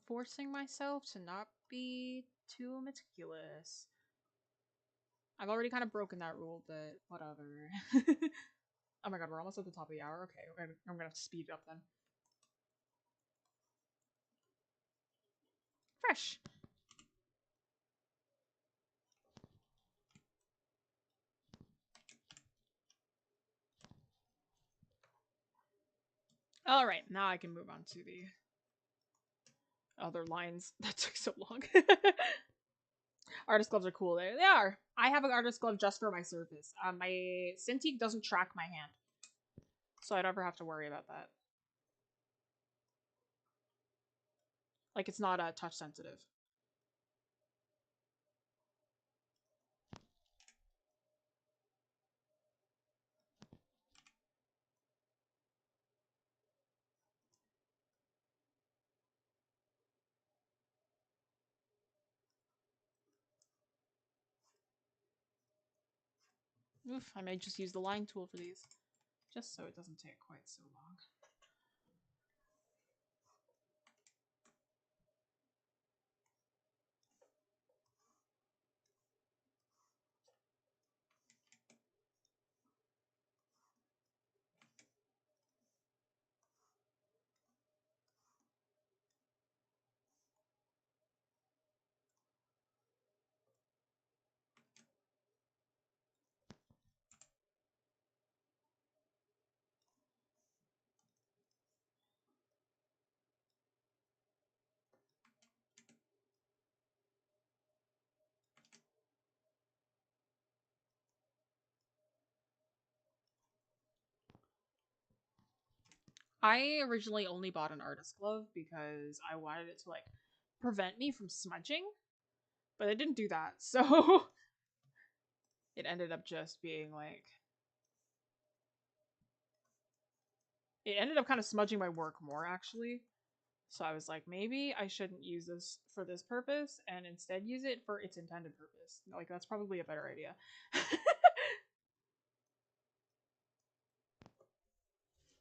Forcing myself to not be too meticulous. I've already kind of broken that rule, but whatever. Oh my god, we're almost at the top of the hour. Okay, I'm gonna have to speed it up then. Fresh. Alright, now I can move on to the other lines. That took so long. Artist gloves are cool. They are. I have an artist glove just for my Surface. My Cintiq doesn't track my hand, so I never have to worry about that. Like, it's not touch sensitive. Oof, I may just use the line tool for these, just so it doesn't take quite so long. I originally only bought an artist glove because I wanted it to like prevent me from smudging, but it didn't do that. So it ended up just being like, it ended up kind of smudging my work more actually. So I was like, maybe I shouldn't use this for this purpose and instead use it for its intended purpose. Like, that's probably a better idea.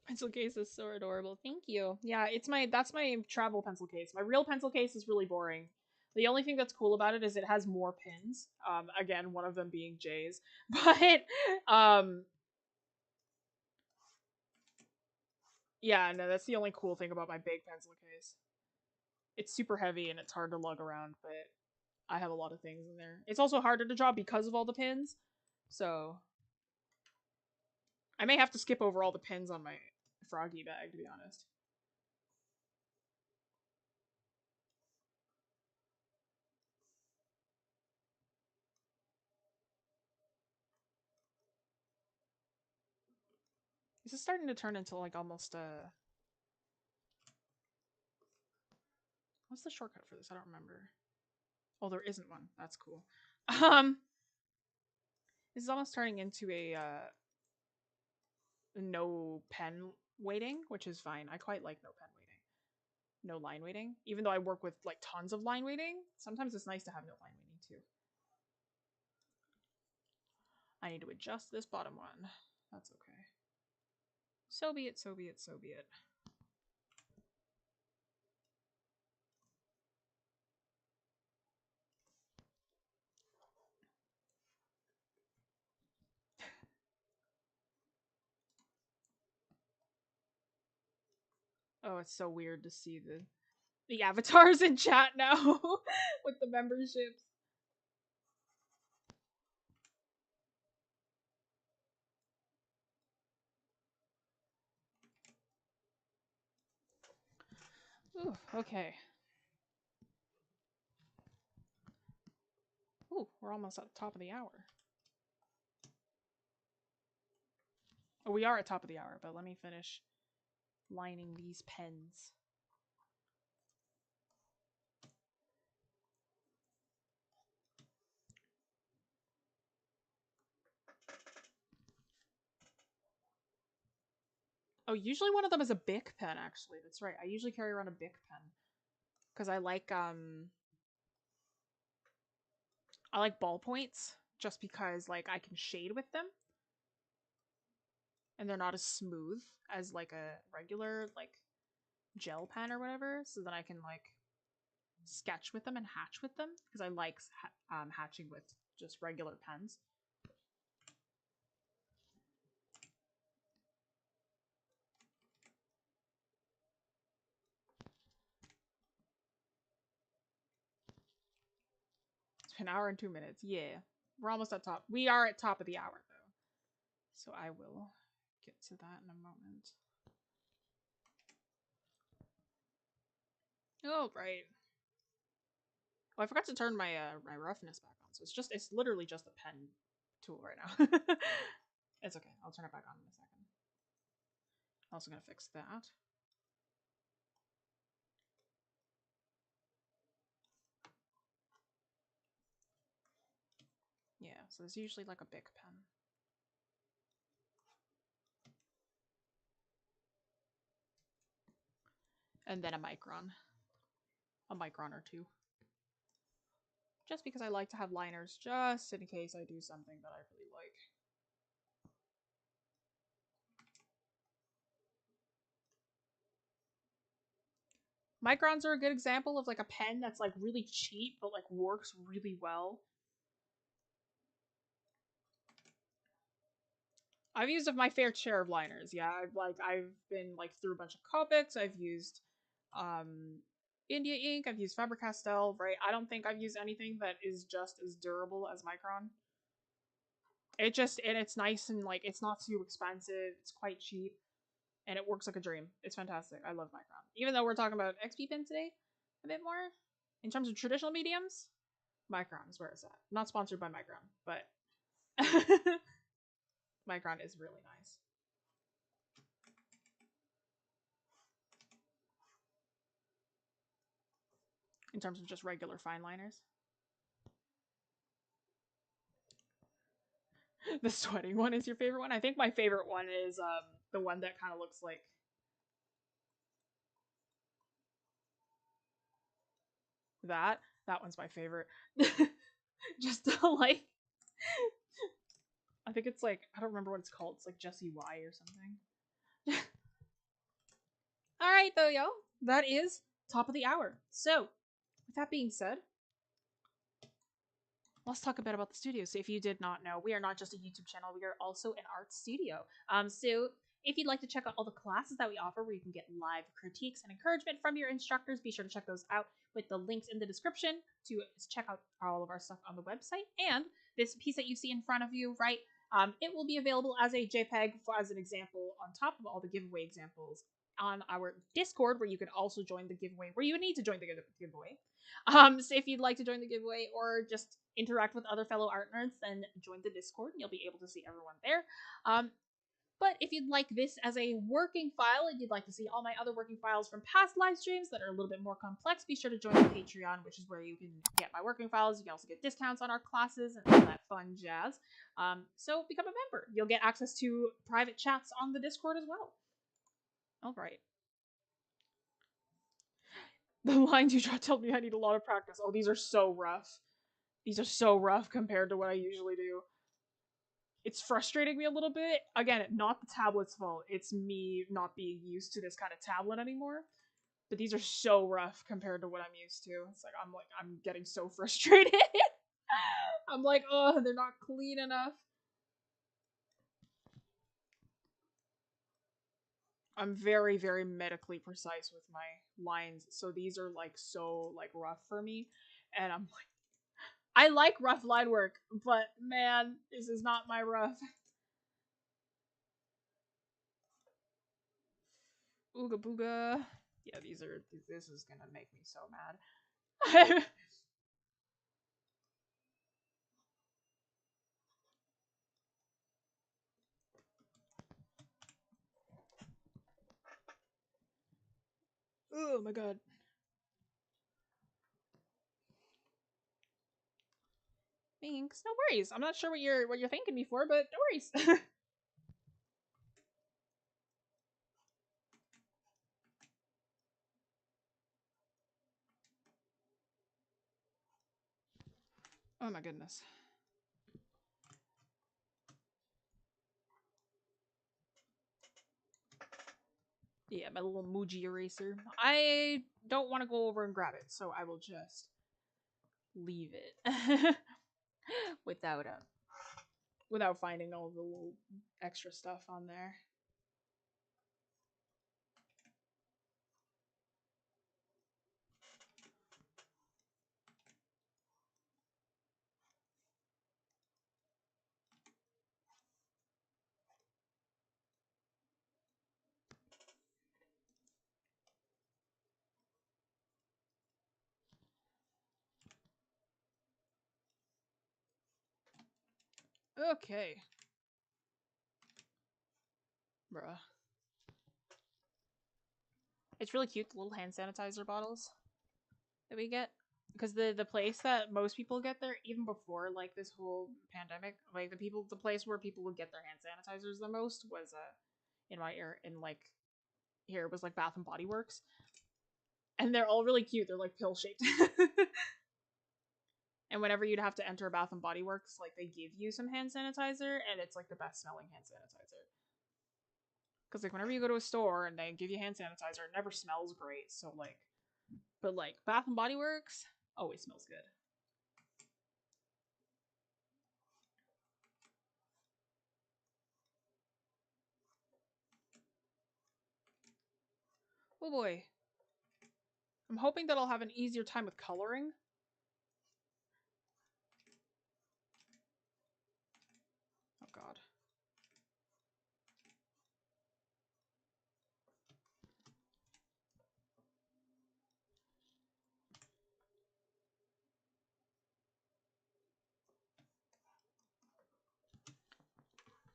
Pencil case is so adorable. Thank you. Yeah, that's my travel pencil case. My real pencil case is really boring. The only thing that's cool about it is it has more pins. Again, one of them being J's. But um yeah, no, that's the only cool thing about my big pencil case. It's super heavy and it's hard to lug around, but I have a lot of things in there. It's also harder to draw because of all the pins. So I may have to skip over all the pins on my froggy bag, to be honest. This is starting to turn into like almost a what's the shortcut for this? I don't remember. Oh, there isn't one. That's cool. Um, this is almost turning into a no pen weighting, which is fine. I quite like no pen weighting, no line weighting. Even though I work with like tons of line weighting, sometimes it's nice to have no line weighting too. I need to adjust this bottom one. That's okay. So be it. So be it. So be it. Oh, it's so weird to see the avatars in chat now with the memberships. Ooh, okay. Ooh, we're almost at the top of the hour. Oh, we are at top of the hour, but let me finish lining these pens. Oh, usually one of them is a Bic pen, actually. That's right. I usually carry around a Bic pen. Because I like ballpoints just because like I can shade with them. And they're not as smooth as like a regular like gel pen or whatever. So then I can like sketch with them and hatch with them because I like hatching with just regular pens. It's been an hour and 2 minutes. Yeah, we're almost at top. We are at top of the hour though, so I will get to that in a moment. Oh right. Oh, I forgot to turn my my roughness back on, so it's literally just a pen tool right now. It's okay. I'll turn it back on in a second. Also gonna fix that. Yeah, so there's usually like a big pen. And then a micron. A micron or two. Just because I like to have liners just in case I do something that I really like. Microns are a good example of like a pen that's like really cheap but like works really well. I've used my fair share of liners. Yeah, I've been like through a bunch of Copics. I've used um India ink. I've used Faber-Castell. Right. I don't think I've used anything that is just as durable as Micron. It's nice and like it's not too expensive. It's quite cheap, and it works like a dream. It's fantastic. I love Micron. Even though we're talking about XP pen today, a bit more in terms of traditional mediums, Micron is where it's at. Not sponsored by Micron, but Micron is really nice. In terms of just regular fine liners. The sweating one is your favorite one? I think my favorite one is the one that kind of looks like that. That one's my favorite. Just to, like I think it's like I don't remember what it's called. It's like Jessie Y or something. All right, though, yo. That is top of the hour. So, with that being said, let's talk a bit about the studio. So if you did not know, we are not just a YouTube channel, we are also an art studio. So if you'd like to check out all the classes that we offer where you can get live critiques and encouragement from your instructors, be sure to check those out with the links in the description to check out all of our stuff on the website. And this piece that you see in front of you, right, it will be available as a JPEG as an example on top of all the giveaway examples on our Discord, where you can also join the giveaway, where you need to join the giveaway. So if you'd like to join the giveaway or just interact with other fellow art nerds, then join the Discord and you'll be able to see everyone there. But if you'd like this as a working file and you'd like to see all my other working files from past live streams that are a little bit more complex, be sure to join the Patreon, which is where you can get my working files. You can also get discounts on our classes and all that fun jazz. So become a member. You'll get access to private chats on the Discord as well. All right. The lines you draw tell me I need a lot of practice. Oh, these are so rough. These are so rough compared to what I usually do. It's frustrating me a little bit. Again, not the tablet's fault. It's me not being used to this kind of tablet anymore. But these are so rough compared to what I'm used to. It's like I'm getting so frustrated. I'm like, oh, they're not clean enough. I'm very, very medically precise with my lines, so these are like so like rough for me. And I'm like, I like rough line work, but man, this is not my rough. Ooga booga. Yeah, this is gonna make me so mad. Oh my god. Thanks. No worries. I'm not sure what you're thanking me for, but no worries. Oh my goodness. Yeah, my little Muji eraser. I don't want to go over and grab it, so I will just leave it without without finding all the little extra stuff on there. Okay. Bruh. It's really cute, the little hand sanitizer bottles that we get. Because the place that most people get there, even before like this whole pandemic, like the place where people would get their hand sanitizers the most was in my ear in like here it was like Bath and Body Works. And they're all really cute. They're like pill shaped. And whenever you'd have to enter Bath and Body Works, like they give you some hand sanitizer, and it's like the best smelling hand sanitizer. Because like whenever you go to a store and they give you hand sanitizer, it never smells great. So like, but like Bath and Body Works always smells good. Oh boy. I'm hoping that I'll have an easier time with coloring. Oh god.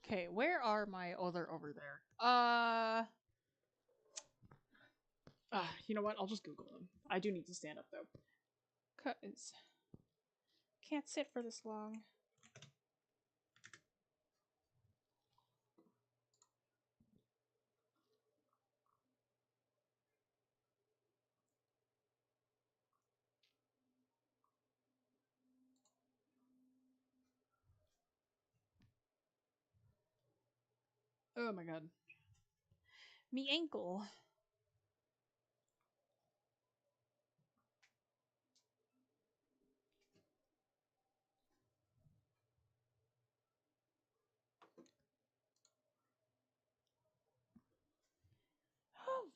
Okay, where are my... Oh, they're over there. You know what? I'll just Google them. I do need to stand up, though. Cause... Can't sit for this long. Oh my god. Me ankle.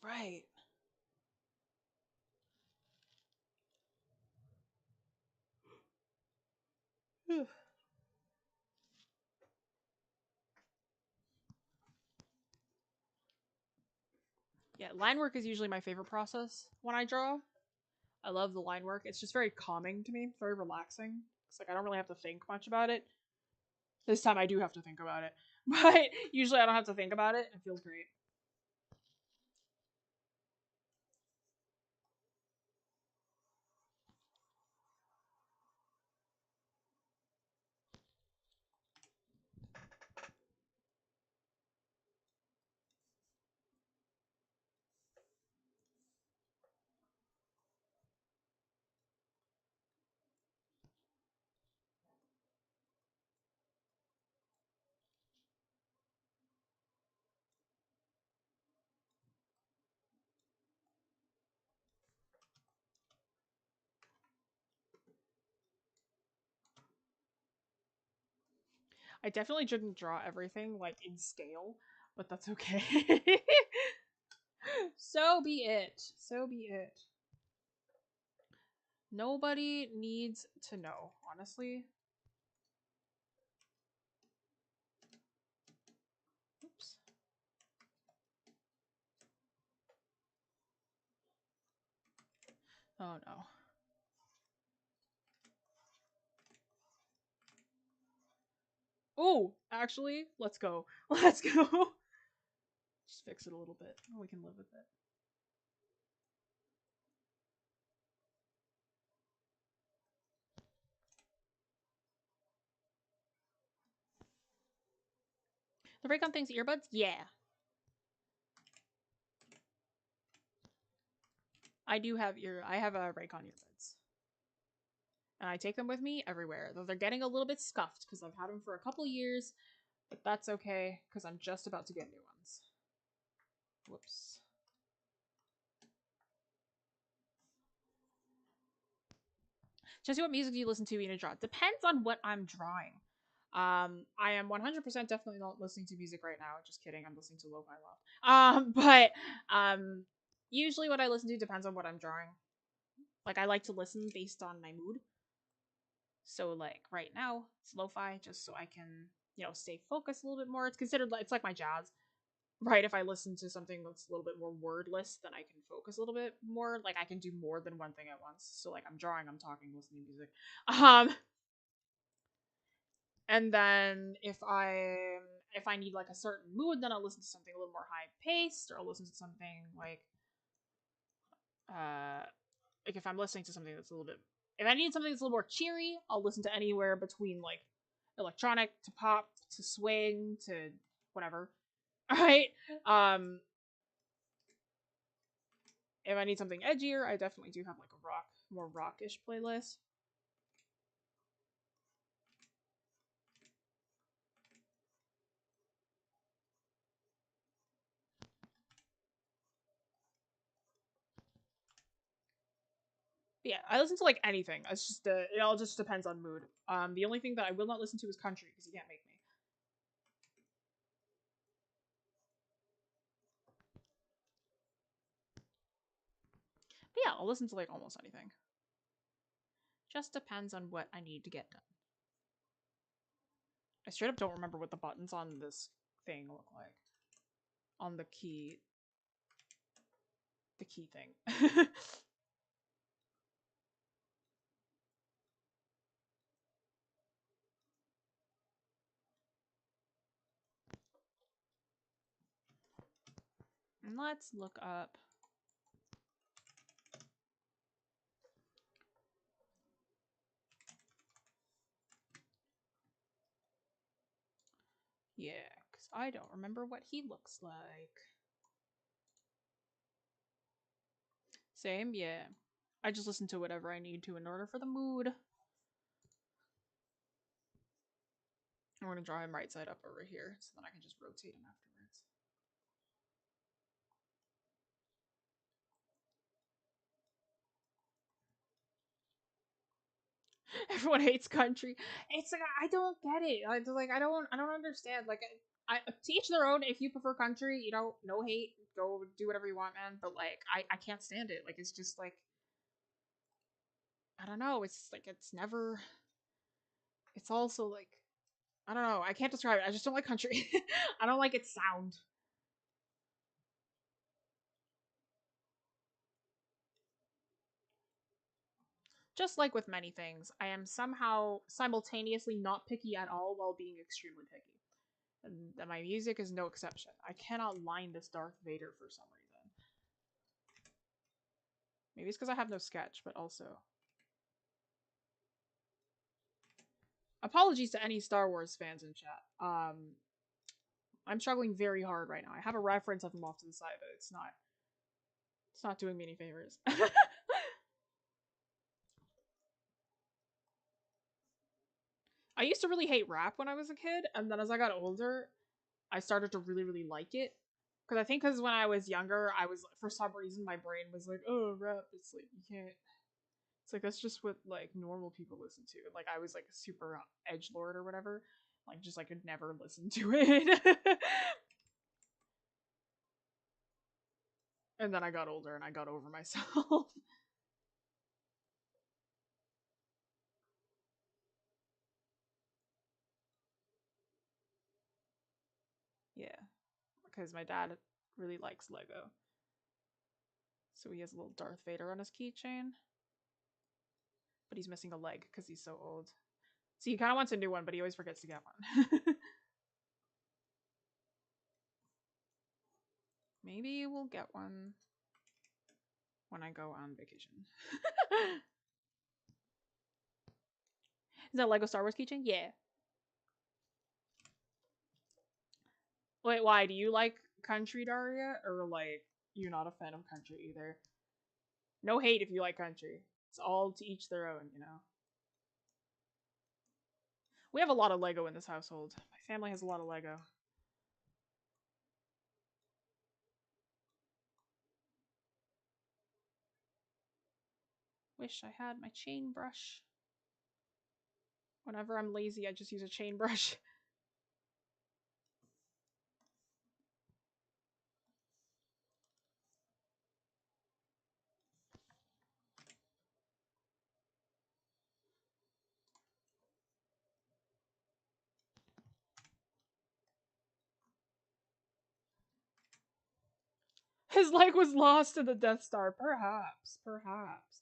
Right. Yeah, line work is usually my favorite process when I draw. I love the line work. It's just very calming to me, very relaxing. It's like I don't really have to think much about it. This time I do have to think about it, but usually I don't have to think about it. It feels great. I definitely shouldn't draw everything like in scale, but that's okay. So be it. So be it. Nobody needs to know, honestly. Oops. Oh no. Oh, actually, let's go. Let's go. Just fix it a little bit. We can live with it. The Raycon thing's earbuds? Yeah. I have a Raycon earbuds. And I take them with me everywhere. Though they're getting a little bit scuffed because I've had them for a couple years, but that's okay because I'm just about to get new ones. Whoops. Jesse, what music do you listen to when you draw? Depends on what I'm drawing. I am 100% definitely not listening to music right now. Just kidding. I'm listening to lo-fi love. But usually what I listen to depends on what I'm drawing. Like I like to listen based on my mood. So like right now, it's lo-fi just so I can, stay focused a little bit more. It's considered it's like my jazz. Right, if I listen to something that's a little bit more wordless, then I can focus a little bit more. Like I can do more than one thing at once. So like I'm drawing, I'm talking, listening to music. And then if I need like a certain mood, then I'll listen to something a little more high paced, or I'll listen to something uh like if I'm listening to something that's a little bit if I need something that's a little more cheery, I'll listen to anywhere between like electronic to pop to swing to whatever. Right? Um if I need something edgier, I definitely do have like a more rockish playlist. But yeah, I listen to like anything. It's just it all just depends on mood. The only thing that I will not listen to is country because you can't make me. But yeah, I'll listen to like almost anything. Just depends on what I need to get done. I straight up don't remember what the buttons on this thing look like. On the key thing. Let's look up. Yeah, because I don't remember what he looks like. Same, yeah. I just listen to whatever I need to in order for the mood. I'm gonna draw him right side up over here, so then I can just rotate him afterwards. Everyone hates country. It's like I don't get it. I don't understand. Like To each their own. If you prefer country, you know, no hate. Go do whatever you want, man. But like, I can't stand it. Like, it's just like, I don't know. It's like it's never. It's also like, I don't know. I can't describe it. I just don't like country. I don't like its sound. Just like with many things, I am somehow simultaneously not picky at all while being extremely picky. And my music is no exception. I cannot line this Darth Vader for some reason. Maybe it's because I have no sketch, but also... Apologies to any Star Wars fans in chat. I'm struggling very hard right now. I have a reference of them off to the side, but it's not doing me any favors. I used to really hate rap when I was a kid, and then as I got older, I started to really, really like it. Because I think because when I was younger, I was, for some reason, my brain was like, oh, rap, it's like, you can't... It's like, that's just what, like, normal people listen to. Like, I was, like, a super edgelord or whatever. Like, just, I could never listen to it. And then I got older and I got over myself. Yeah. Because my dad really likes Lego. So he has a little Darth Vader on his keychain. But he's missing a leg because he's so old. So he kind of wants a new one, but he always forgets to get one. Maybe we'll get one when I go on vacation. Is that Lego Star Wars keychain? Yeah. Wait, why? Do you like country, Daria? Or, like, you're not a fan of country either? No hate if you like country. It's all to each their own, you know? We have a lot of Lego in this household. My family has a lot of Lego. Wish I had my chain brush. Whenever I'm lazy, I just use a chain brush. His leg was lost to the Death Star. Perhaps. Perhaps.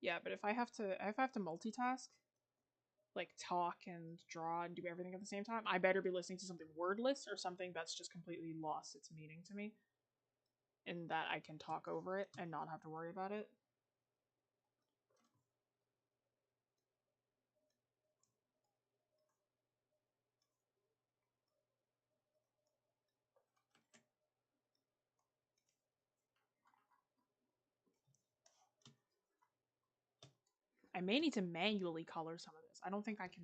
Yeah, but if I have to multitask, like talk and draw and do everything at the same time, I better be listening to something wordless or something that's just completely lost its meaning to me. And that I can talk over it and not have to worry about it. I may need to manually color some of this. I don't think I can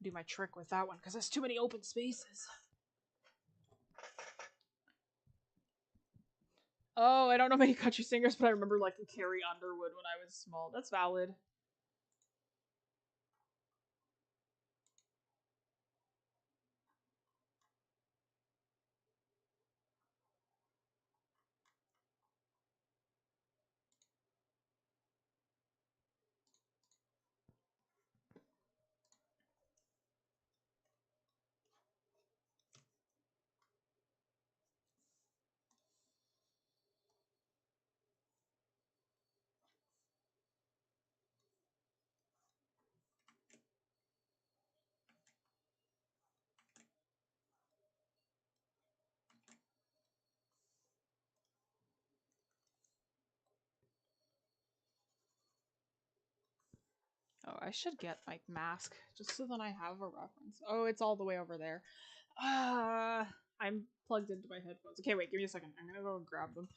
do my trick with that one because there's too many open spaces. Oh, I don't know many country singers, but I remember like Carrie Underwood when I was small. That's valid. Oh, I should get my mask just so that I have a reference. Oh, it's all the way over there. I'm plugged into my headphones. Okay, wait, give me a second. I'm gonna go grab them.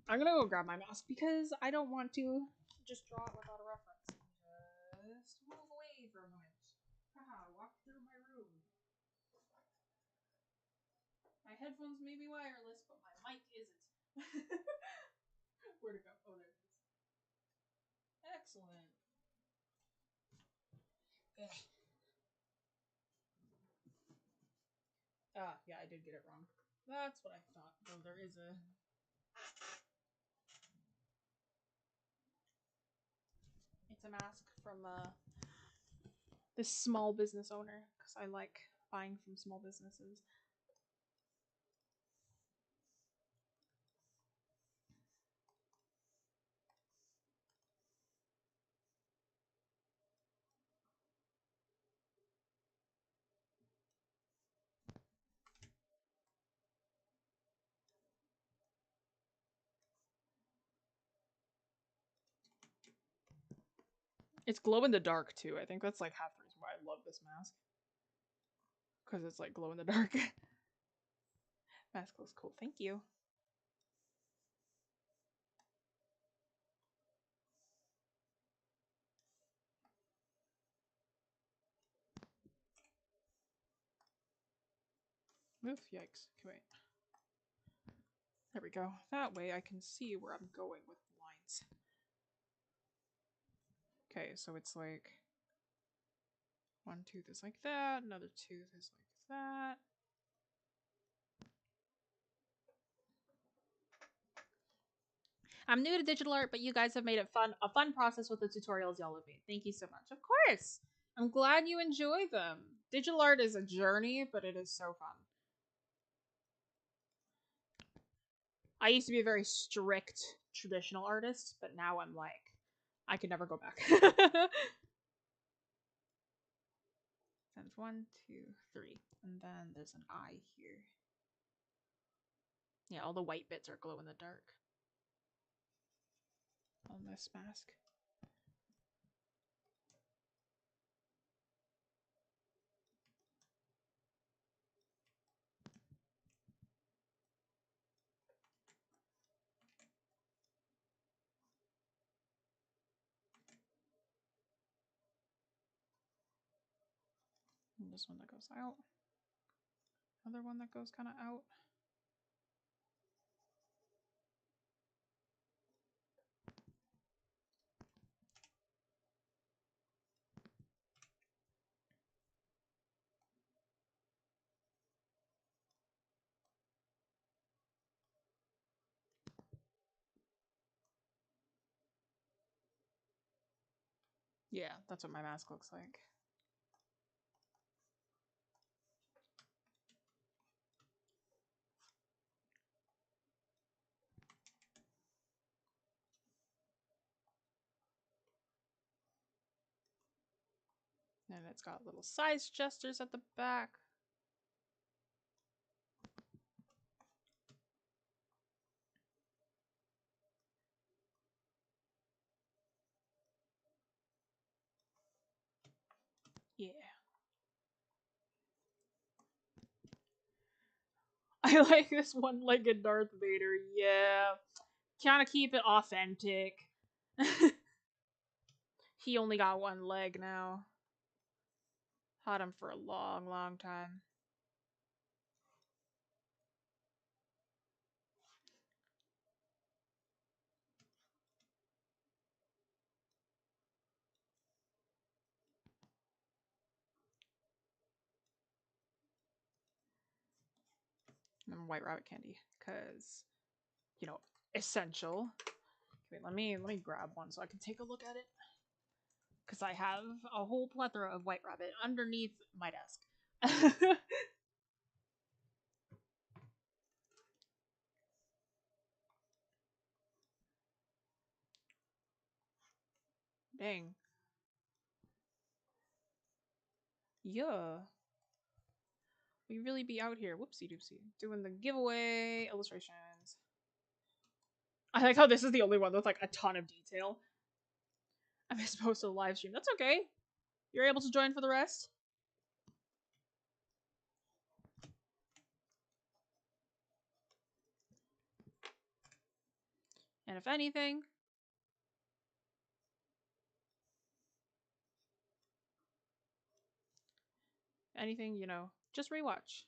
I'm gonna go grab my mask because I don't want to just draw it without a reference. Just move away for a moment. Haha, walk through my room. headphones may be wireless, but my mic isn't. Where'd it go? Oh, there it is. Excellent. Ugh. Ah, yeah, I did get it wrong. That's what I thought. Though there is a... It's a mask from this small business owner, because I like buying from small businesses. It's glow in the dark too. I think that's like half the reason why I love this mask. Because it's like glow in the dark. Mask looks cool. Thank you. Oof, yikes. Okay, wait. There we go. That way I can see where I'm going with lines. Okay, so it's like one tooth is like that, another tooth is like that. I'm new to digital art, but you guys have made it a fun process with the tutorials y'all have made. Thank you so much. Of course. I'm glad you enjoy them. Digital art is a journey, but it is so fun. I used to be a very strict traditional artist, but now I'm like, I could never go back. There's 1, 2, 3. And then there's an eye here. Yeah, all the white bits are glow in the dark on this mask. And this one that goes out. Another one that goes kind of out. Yeah, that's what my mask looks like. And it's got little size gestures at the back. Yeah. I like this one-legged Darth Vader. Yeah. Kind of keep it authentic. He only got one leg now. Had him for a long, long time. And White Rabbit candy, because, you know, essential. Wait, let me grab one so I can take a look at it. Because I have a whole plethora of White Rabbit underneath my desk. Dang. Yeah. We really be out here. Whoopsie doopsie. Doing the giveaway illustrations. I like how this is the only one with like a ton of detail. I'm supposed to live stream. That's okay. You're able to join for the rest. And if anything, you know, just rewatch.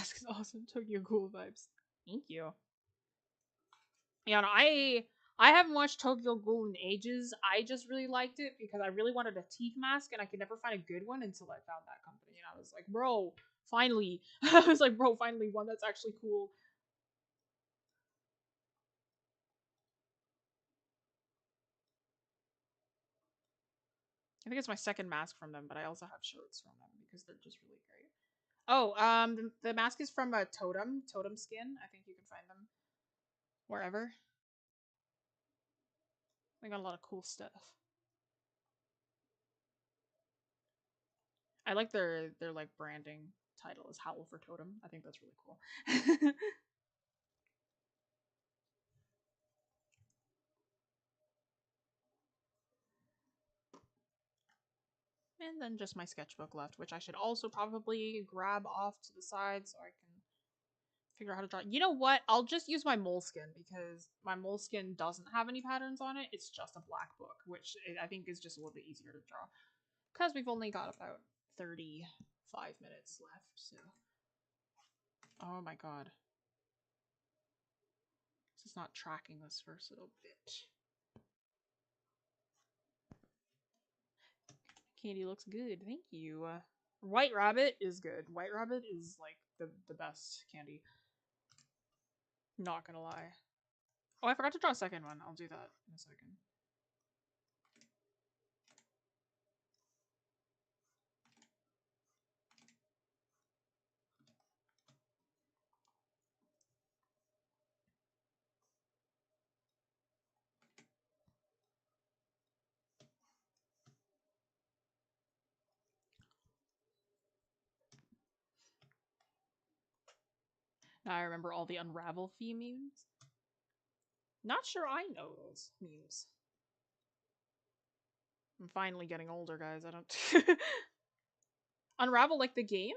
mask is awesome. Tokyo Ghoul vibes. Thank you. Yeah, no, I haven't watched Tokyo Ghoul in ages. I just really liked it because I really wanted a teeth mask and I could never find a good one until I found that company. And I was like, bro, finally. I was like, bro, finally one that's actually cool. I think it's my second mask from them, but I also have shirts from them because they're just really great. Oh, the mask is from a Totem Skin. I think you can find them wherever. They got a lot of cool stuff. I like their like branding title is Howl for Totem. I think that's really cool. And then just my sketchbook left, which I should also probably grab off to the side so I can figure out how to draw. You know what? I'll just use my moleskin because my moleskin doesn't have any patterns on it. It's just a black book, which I think is just a little bit easier to draw. Because we've only got about 35 minutes left, so... Oh my god. This is not tracking this first little bit. Candy looks good, thank you. White Rabbit is good. White Rabbit is like the best candy. Not gonna lie. Oh, I forgot to draw a second one. I'll do that in a second. Now I remember all the Unravel Fee memes. Not sure I know those memes. I'm finally getting older, guys. I don't... Unravel like the game?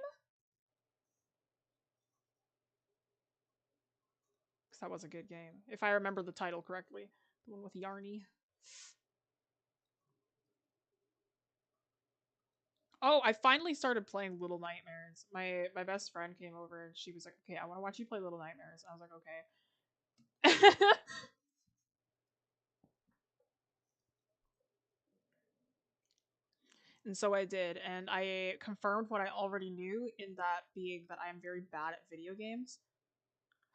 Because that was a good game. If I remember the title correctly. The one with Yarny. Oh, I finally started playing Little Nightmares. My best friend came over and she was like, okay, I want to watch you play Little Nightmares. I was like, okay. And so I did, and I confirmed what I already knew in that being that I am very bad at video games.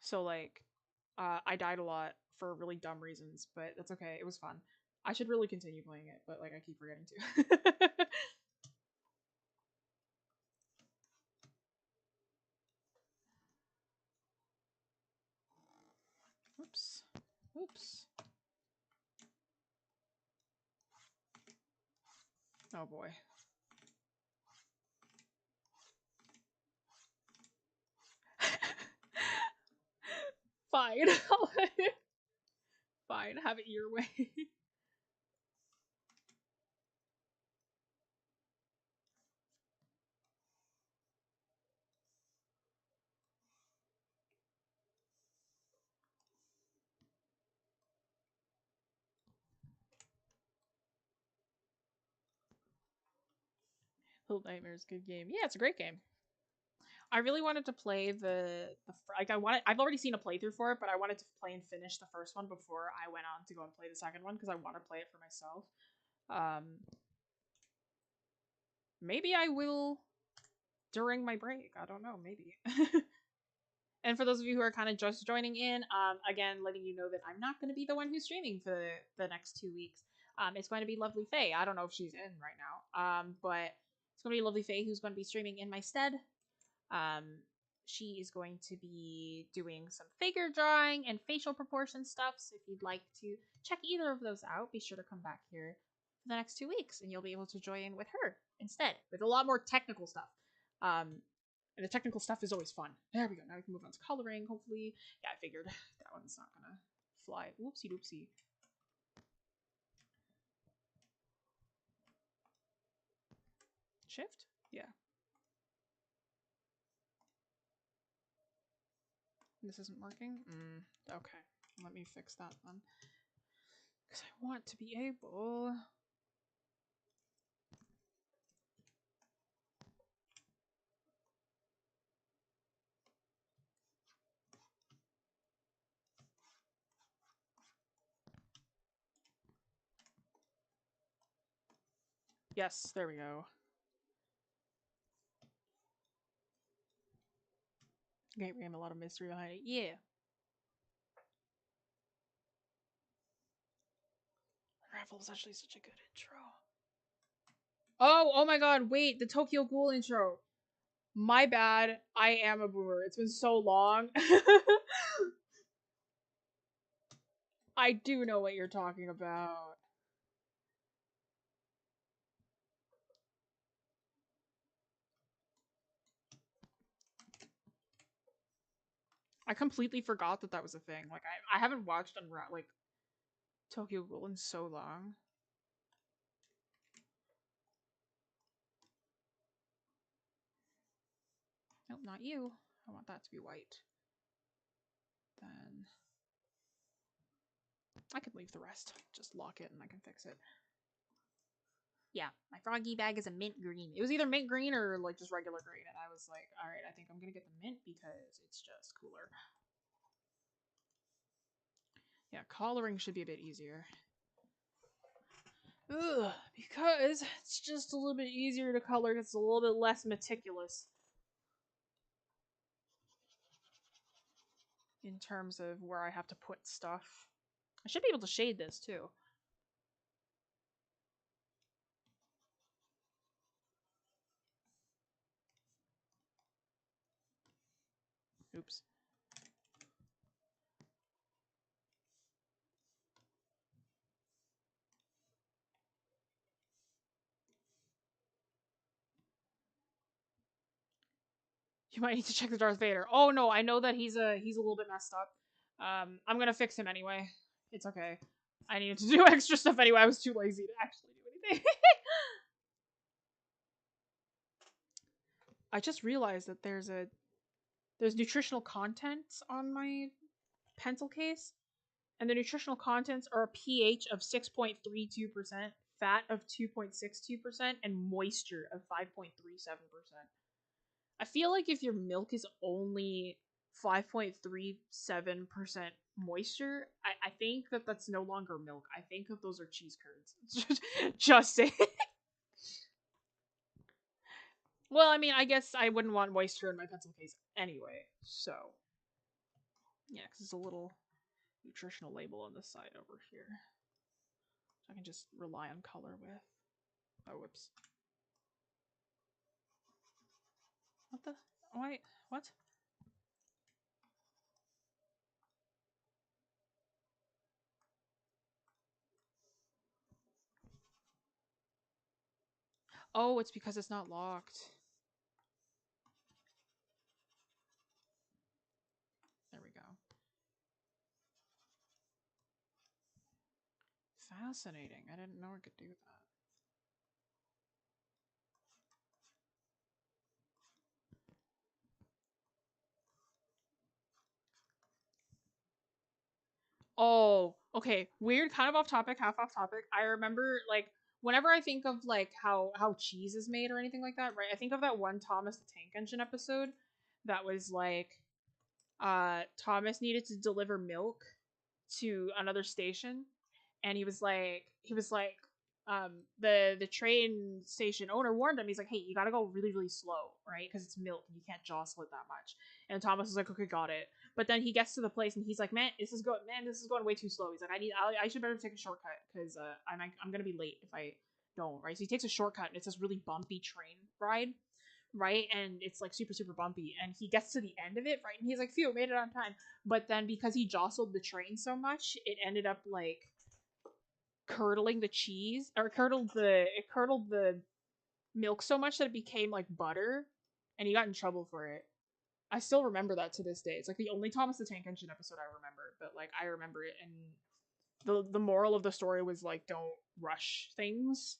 So like, I died a lot for really dumb reasons, but that's okay. It was fun. I should really continue playing it, but like I keep forgetting to. Oops. Oops. Oh boy. Fine. Fine. Have it your way. Little Nightmares, good game. Yeah, it's a great game. I really wanted to play like I've already seen a playthrough for it, but I wanted to play and finish the first one before I went on to go and play the second one because I want to play it for myself. Maybe I will during my break. I don't know, maybe. And for those of you who are kind of just joining in, again, letting you know that I'm not going to be the one who's streaming for the next 2 weeks. It's going to be Lovely Faye. I don't know if she's in right now, but it's going to be Lovely Faye who's going to be streaming in my stead. She is going to be doing some figure drawing and facial proportion stuff. So if you'd like to check either of those out, be sure to come back here for the next 2 weeks and you'll be able to join in with her instead with a lot more technical stuff. And the technical stuff is always fun. There we go. Now we can move on to coloring, hopefully. Yeah, I figured that one's not gonna fly. Whoopsie doopsie. Shift? Yeah. This isn't working? Okay. Let me fix that then. Because I want to be able... Yes, there we go. Great game, a lot of mystery behind it. Yeah. Raffle is actually such a good intro. Oh my god, wait, the Tokyo Ghoul intro. My bad. I am a boomer. It's been so long. I do know what you're talking about. I completely forgot that that was a thing. Like, I haven't watched like Tokyo Ghoul in so long. Nope, not you. I want that to be white. Then I can leave the rest. Just lock it and I can fix it. Yeah, my froggy bag is a mint green. It was either mint green or like just regular green, and I was like, all right, I think I'm gonna get the mint because it's just cooler. Yeah, collaring should be a bit easier. Ugh, because it's just a little bit easier to color. It's a little bit less meticulous in terms of where I have to put stuff. I should be able to shade this too. Oops. You might need to check the Darth Vader. Oh no, I know that he's a little bit messed up. I'm gonna fix him anyway. It's okay. I needed to do extra stuff anyway. I was too lazy to actually do anything. I just realized that there's nutritional contents on my pencil case, and the nutritional contents are a pH of 6.32%, fat of 2.62%, and moisture of 5.37%. I feel like if your milk is only 5.37% moisture, I think that that's no longer milk. I think that those are cheese curds. Just saying. Well, I mean, I guess I wouldn't want moisture in my pencil case anyway, so. Yeah, because there's a little nutritional label on the side over here. So I can just rely on color with. Oh, whoops. What the? Wait, what? Oh, it's because it's not locked. There we go. Fascinating. I didn't know it could do that. Oh, okay. Weird, kind of off topic, half off topic. I remember like whenever I think of like how cheese is made or anything like that, right? I think of that one Thomas the Tank Engine episode that was like Thomas needed to deliver milk to another station, and he was like the train station owner warned him. He's like, hey, you gotta go really really slow, right? Because it's milk and you can't jostle it that much. And Thomas is like, okay, got it. But then he gets to the place and he's like, man, this is going way too slow. He's like, I should better take a shortcut because I'm gonna be late if I don't, right? So he takes a shortcut and it's this really bumpy train ride, right? And it's like super super bumpy, and he gets to the end of it, right? And he's like, phew, made it on time. But then because he jostled the train so much, it ended up like curdling the cheese, or curdled the milk so much that it became like butter, and he got in trouble for it. I still remember that to this day. It's like the only Thomas the Tank Engine episode I remember, but like I remember it, and the moral of the story was like, don't rush things.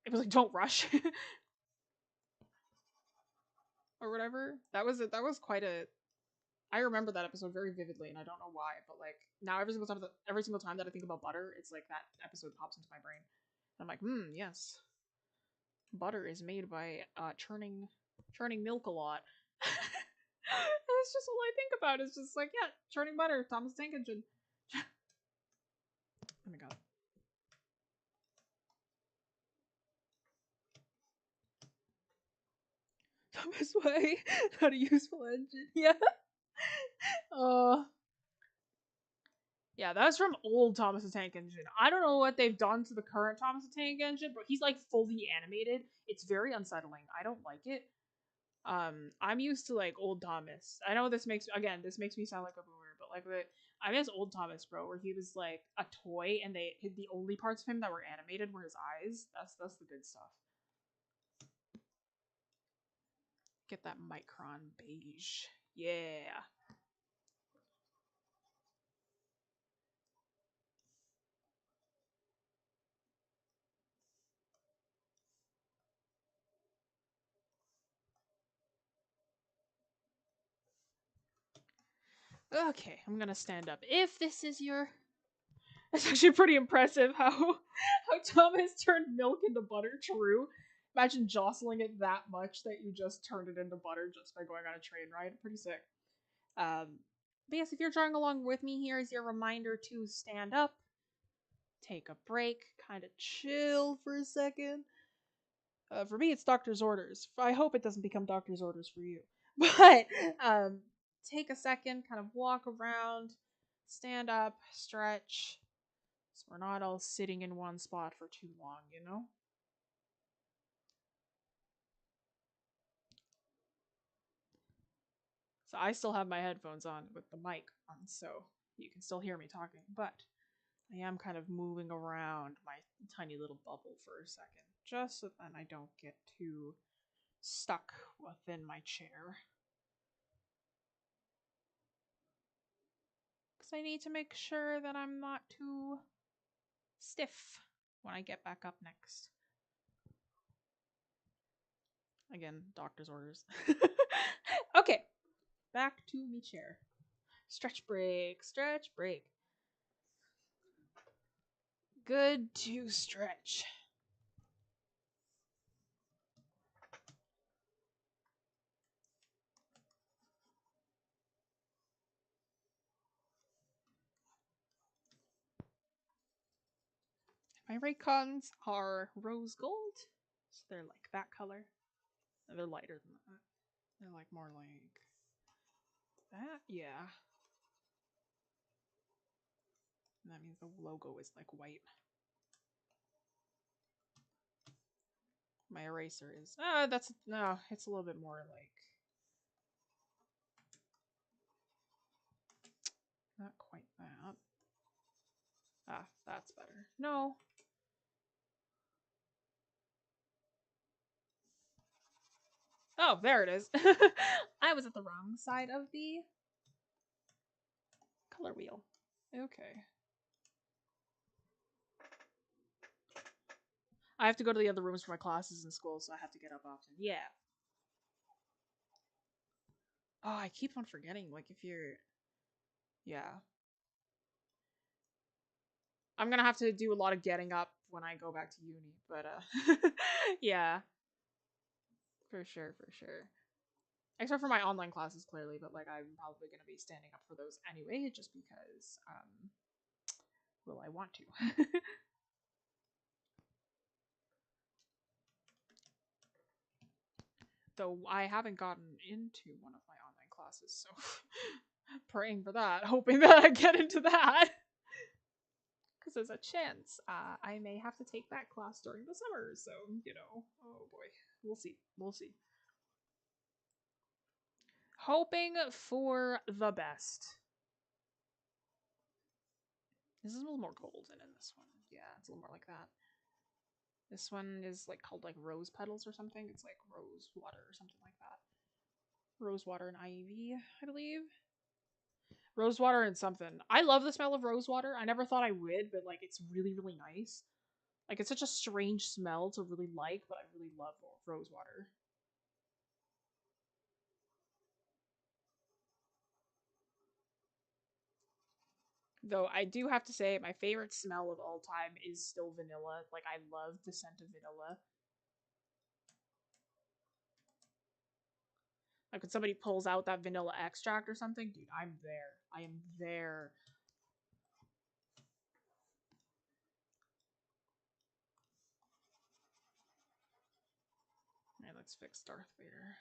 It was like, don't rush or whatever. That was quite a. I remember that episode very vividly, and I don't know why, but like now every single time that I think about butter, it's like that episode pops into my brain. And I'm like, yes, butter is made by churning milk a lot. That's just all I think about. It's just like, yeah, churning butter, Thomas Tank Engine. Oh my god. The best way. Not a useful engine. Yeah. Uh, yeah, that's from old Thomas the Tank Engine. I don't know what they've done to the current Thomas the Tank Engine, but he's like fully animated. It's very unsettling. I don't like it. I'm used to like old Thomas. I know this makes me sound like a boomer, but like I miss old Thomas, bro, where he was like a toy and the only parts of him that were animated were his eyes. That's the good stuff. Get that micron beige. Yeah. Okay, I'm gonna stand up. If this is your It's actually pretty impressive how Thomas turned milk into butter. True. Imagine jostling it that much that you just turned it into butter just by going on a train ride. Pretty sick. But yes, if you're drawing along with me, here is your reminder to stand up, take a break, kind of chill for a second. For me, it's doctor's orders. I hope it doesn't become doctor's orders for you. But take a second, kind of walk around, stand up, stretch, so we're not all sitting in one spot for too long, you know? So I still have my headphones on with the mic on, so you can still hear me talking, but I am kind of moving around my tiny little bubble for a second, just so then I don't get too stuck within my chair. Because I need to make sure that I'm not too stiff when I get back up next. Again, doctor's orders. Okay, back to me chair. Stretch break, stretch break. Good to stretch. My Raycons are rose gold, so they're like that color. They're lighter than that. They're like more like that, yeah. And that means the logo is like white. My eraser is no, it's a little bit more like not quite that. Ah, that's better. No. Oh, there it is. I was at the wrong side of the color wheel. Okay. I have to go to the other rooms for my classes in school, so I have to get up often. Yeah. Oh, I keep on forgetting. Like, if you're. Yeah. I'm gonna have to do a lot of getting up when I go back to uni, but, yeah. For sure, for sure. Except for my online classes, clearly, but, like, I'm probably gonna be standing up for those anyway, just because, will I want to? Though I haven't gotten into one of my online classes, so praying for that, hoping that I get into that. Because there's a chance I may have to take that class during the summer, so, you know, oh boy, we'll see, we'll see. Hoping for the best. This is a little more golden in this one. Yeah, it's a little more like that. This one is like called like rose petals or something. It's like rose water or something like that. Rose water and ivy, I believe. Rose water and something. I love the smell of rose water. I never thought I would, but like it's really, really nice. Like it's such a strange smell to really like, but I really love rose water. Though I do have to say, my favorite smell of all time is still vanilla. Like I love the scent of vanilla. Like when somebody pulls out that vanilla extract or something, dude, I'm there. I am there. Alright, let's fix Darth Vader.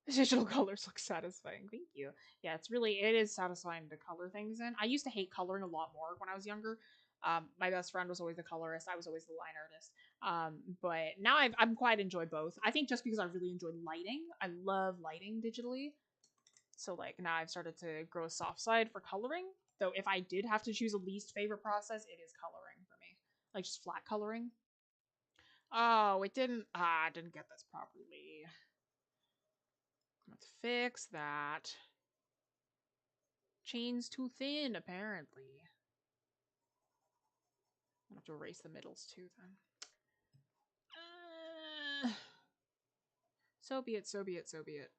Digital colors look satisfying. Thank you. Yeah, it is satisfying to color things in. I used to hate coloring a lot more when I was younger. My best friend was always the colorist. I was always the line artist. But now I'm quite enjoy both. I think just because I really enjoy lighting. I love lighting digitally. So like now I've started to grow a soft side for coloring. Though if I did have to choose a least favorite process, it is coloring for me. Like just flat coloring. Oh, it didn't. I didn't get this properly. Let's fix that. Chain's too thin, apparently. I'll have to erase the middles too, then. So be it, so be it, so be it.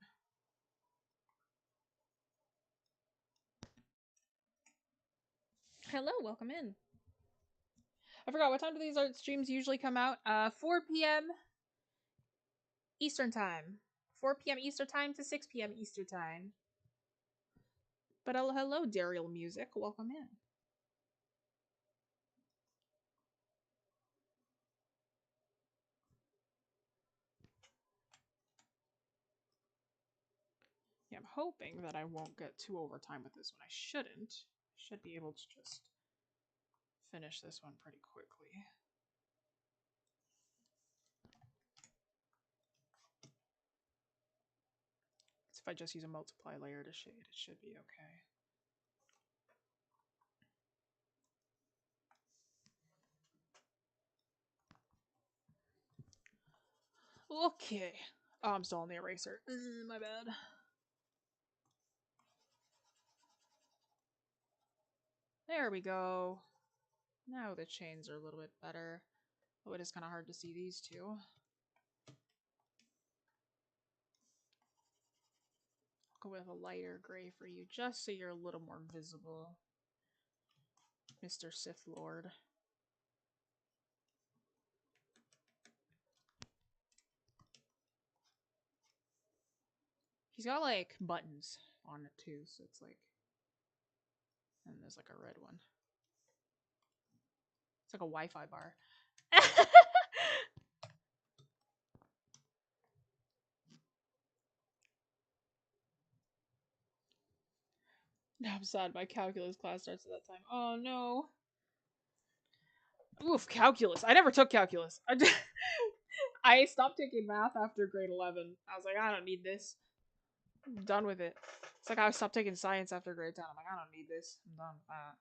Hello, welcome in. I forgot, what time do these art streams usually come out? 4 p.m. Eastern Time. 4 p.m. Eastern Time to 6 p.m. Eastern Time. But hello, Daryl Music. Welcome in. Yeah, I'm hoping that I won't get too overtime with this one. I shouldn't. Should be able to just finish this one pretty quickly. If I just use a multiply layer to shade, it should be okay. Okay. Oh, I'm still on the eraser. My bad. There we go. Now the chains are a little bit better. Oh, it is kind of hard to see these two. I'll go with a lighter gray for you, just so you're a little more visible, Mr. Sith Lord. He's got like buttons on it too, so it's like, and there's like a red one. It's like a Wi-Fi bar. I'm sad my calculus class starts at that time. Oh no. Oof, calculus. I never took calculus. I stopped taking math after grade 11. I was like, I don't need this. I'm done with it. It's like I stopped taking science after grade 10. I'm like, I don't need this. I'm done with that.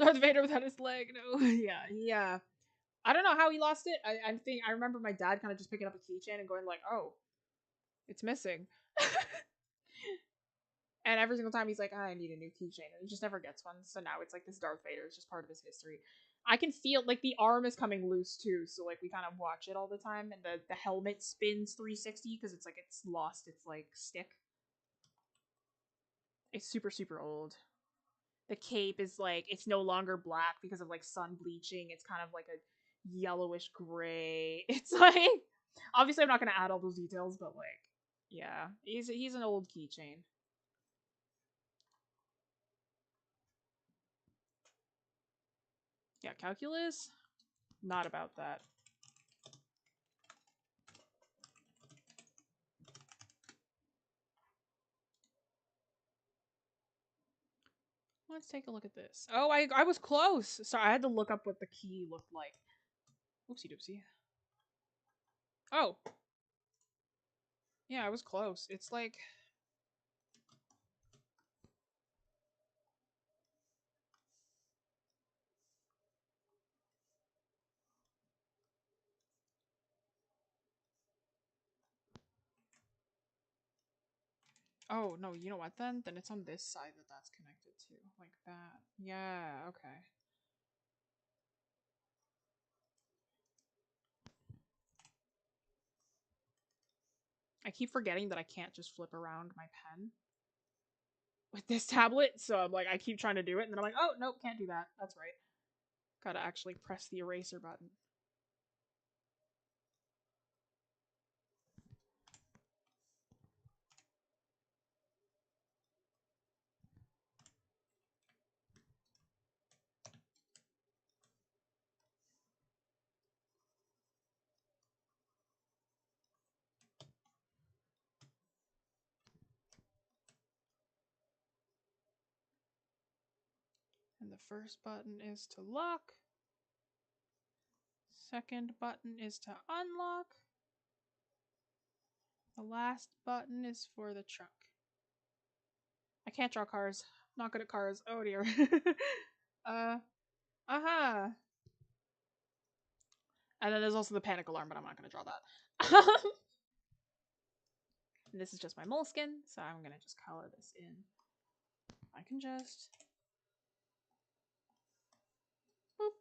Darth Vader without his leg. No. Yeah. I don't know how he lost it. I remember my dad kind of just picking up a keychain and going like, oh, it's missing. And every single time he's like, I need a new keychain. And he just never gets one. So now it's like this Darth Vader is just part of his history. I can feel like the arm is coming loose too. So like we kind of watch it all the time. And the helmet spins 360 because it's like it's lost its like stick. It's super, super old. The cape is like, it's no longer black because of like sun bleaching. It's kind of like a yellowish gray. It's like, obviously I'm not going to add all those details, but like, yeah, he's an old keychain. Yeah, calculus, not about that. Let's take a look at this. Oh, I was close. Sorry, I had to look up what the key looked like. Oopsie doopsie. Oh. Yeah, I was close. It's like... Oh, no, you know what then? Then it's on this side that's connected to. Like that. Yeah, okay. I keep forgetting that I can't just flip around my pen with this tablet, so I'm like, I keep trying to do it, and then I'm like, oh, nope, can't do that. That's right. Gotta actually press the eraser button. And the first button is to lock. Second button is to unlock. The last button is for the trunk. I can't draw cars. I'm not good at cars. Oh dear. Aha. And then there's also the panic alarm, but I'm not going to draw that. And this is just my moleskin, so I'm going to just color this in. I can just... Boop.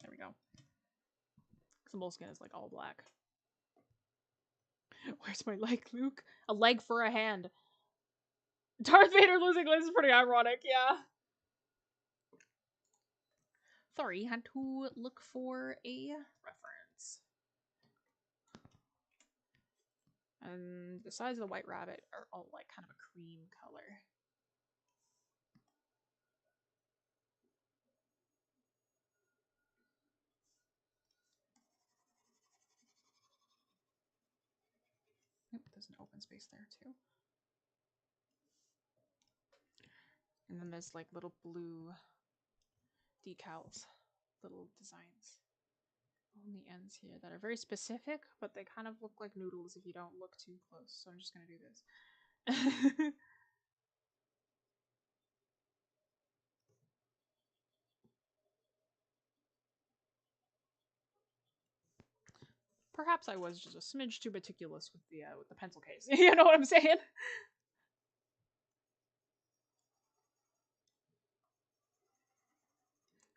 There we go. The moleskin is like all black. Where's my leg, Luke? A leg for a hand. Darth Vader losing limbs is pretty ironic, yeah. Sorry, had to look for a reference. And the sides of the white rabbit are all like kind of a cream color. Oop, there's an open space there too. And then there's like little blue decals, little designs on the ends here that are very specific, but they kind of look like noodles if you don't look too close. So I'm just gonna do this. Perhaps I was just a smidge too meticulous with the pencil case. You know what I'm saying?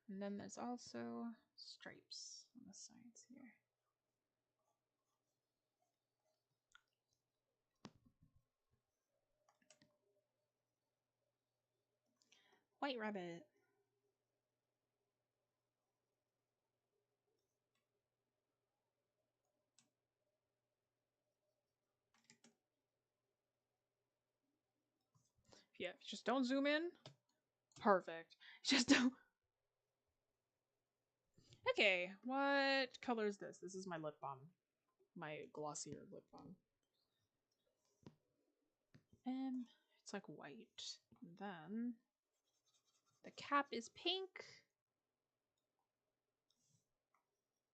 And then there's also stripes on the sides here. White rabbit. Yeah, just don't zoom in. Perfect. Just don't. Okay, what color is this? This is my lip balm. My glossier lip balm. And it's like white. And then the cap is pink.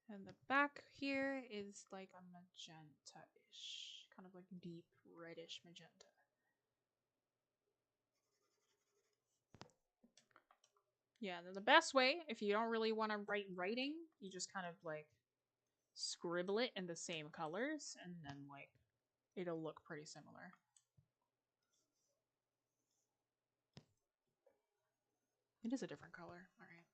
And the back here is like a magenta-ish. Kind of like deep reddish magenta. Yeah, then the best way, if you don't really want to write writing, you just kind of like scribble it in the same colors, and then like it'll look pretty similar. It is a different color. All right.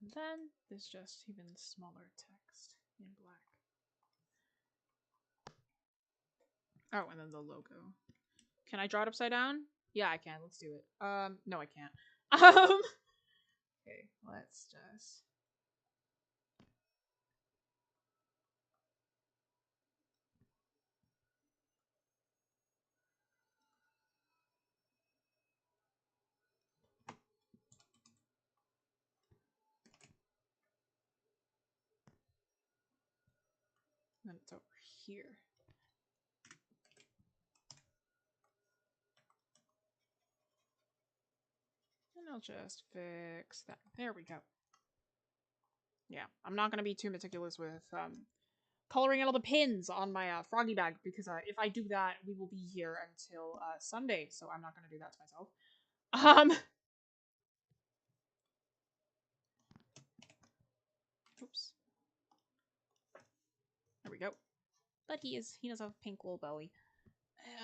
And then there's just even smaller text in black. Oh, and then the logo. Can I draw it upside down? Yeah, I can. Let's do it. No, I can't. Okay, let's just... And then it's over here. And I'll just fix that. There we go. Yeah, I'm not going to be too meticulous with coloring in all the pins on my froggy bag, because if I do that, we will be here until Sunday, so I'm not going to do that to myself. Oops. There we go. But he does have a pink little belly.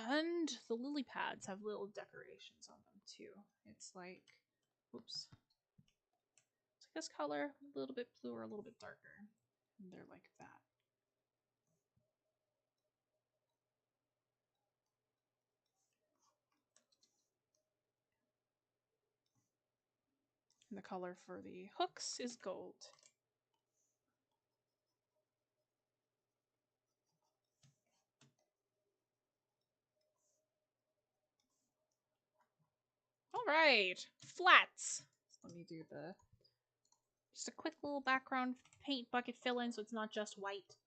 And the lily pads have little decorations on them too. It's like, oops. It's like this color, a little bit bluer, a little bit darker. And they're like that. And the color for the hooks is gold. Alright, flats. So let me do just a quick little background paint bucket fill in so it's not just white.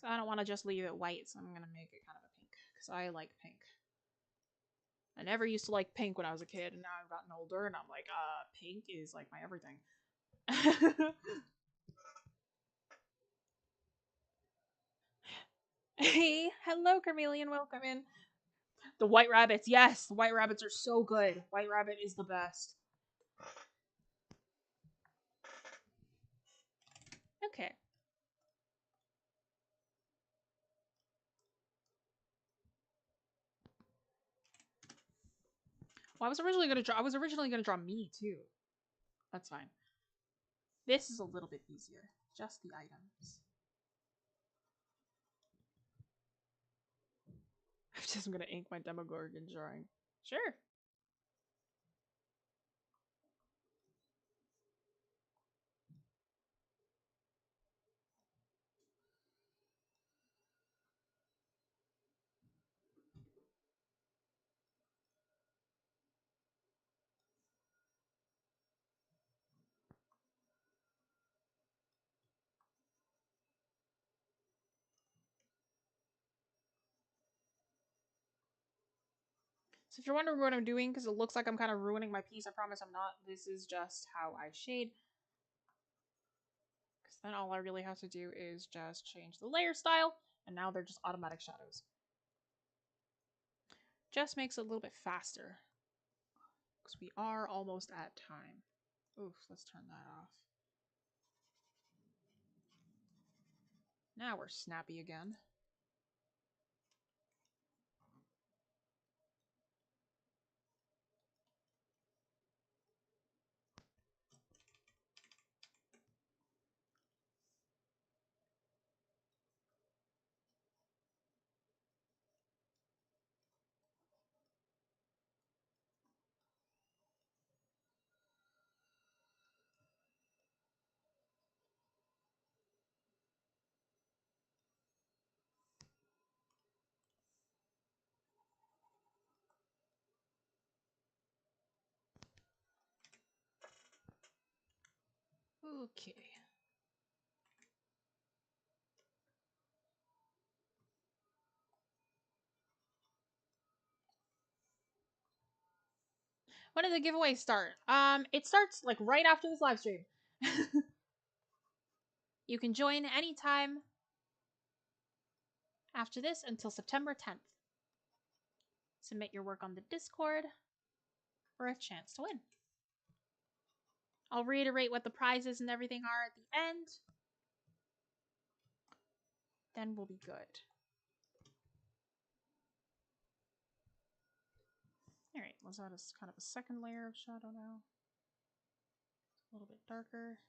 Because I don't want to just leave it white, so I'm going to make it kind of a pink. Because I like pink. I never used to like pink when I was a kid, and now I've gotten older, and I'm like, pink is like my everything. Hey, hello, Carmelian, welcome in. The white rabbits, yes, the white rabbits are so good. White rabbit is the best. Okay. Well, I was originally gonna draw me too. That's fine. This is a little bit easier. Just the items. I'm gonna ink my Demogorgon drawing. Sure. So if you're wondering what I'm doing, because it looks like I'm kind of ruining my piece, I promise I'm not. This is just how I shade. Because then all I really have to do is just change the layer style, and now they're just automatic shadows. Just makes it a little bit faster. Because we are almost at time. Oof, let's turn that off. Now we're snappy again. Okay. When did the giveaway start? It starts like right after this live stream. You can join anytime after this until September 10th. Submit your work on the Discord for a chance to win. I'll reiterate what the prizes and everything are at the end. Then we'll be good. Alright, let's add a kind of a second layer of shadow now. A little bit darker.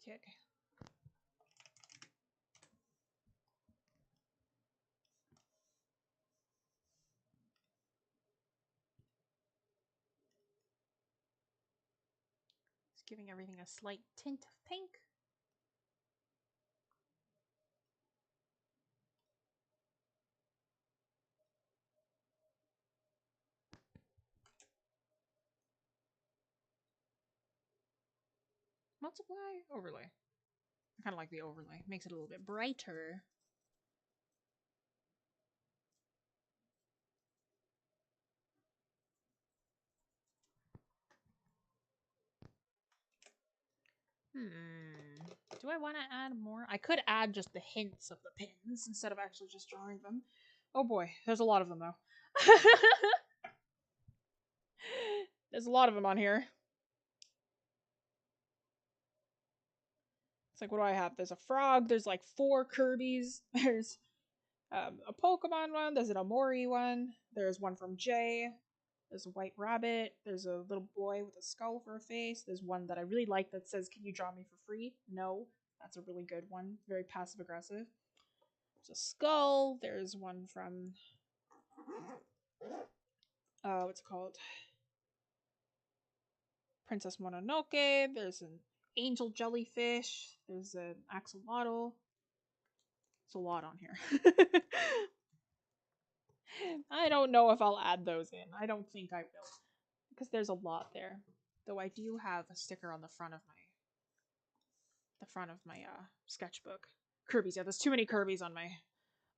Okay. Just giving everything a slight tint of pink. Multiply, overlay. I kind of like the overlay. Makes it a little bit brighter. Do I want to add more? I could add just the hints of the pins instead of actually just drawing them. Oh boy, there's a lot of them though. There's a lot of them on here. It's like, what do I have? There's a frog. There's like 4 Kirby's. There's a Pokemon one. There's an Amori one. There's one from Jay. There's a white rabbit. There's a little boy with a skull for a face. There's one that I really like that says, "Can you draw me for free?" No. That's a really good one. Very passive aggressive. There's a skull. There's one from what's it called? Princess Mononoke. There's an angel jellyfish. There's an axolotl. There's a lot on here. I don't know if I'll add those in. I don't think I will, because there's a lot there. Though I do have a sticker on the front of my sketchbook. Kirby's. Yeah, there's too many Kirby's on my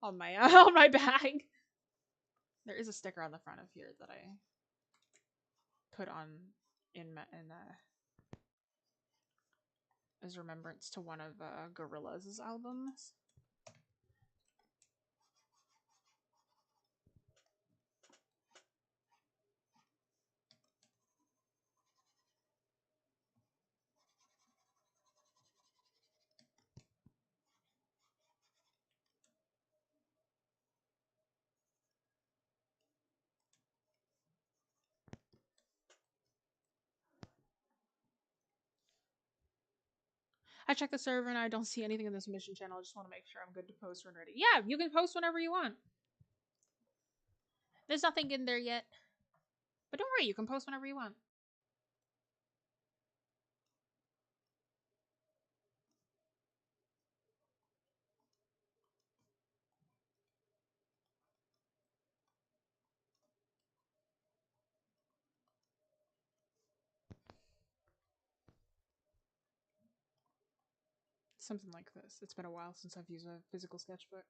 on my bag. There is a sticker on the front of here that I put on as remembrance to one of Gorillaz' albums. I checked the server and I don't see anything in the submission channel. I just want to make sure I'm good to post when ready. Yeah, you can post whenever you want. There's nothing in there yet. But don't worry, you can post whenever you want. Something like this. It's been a while since I've used a physical sketchbook.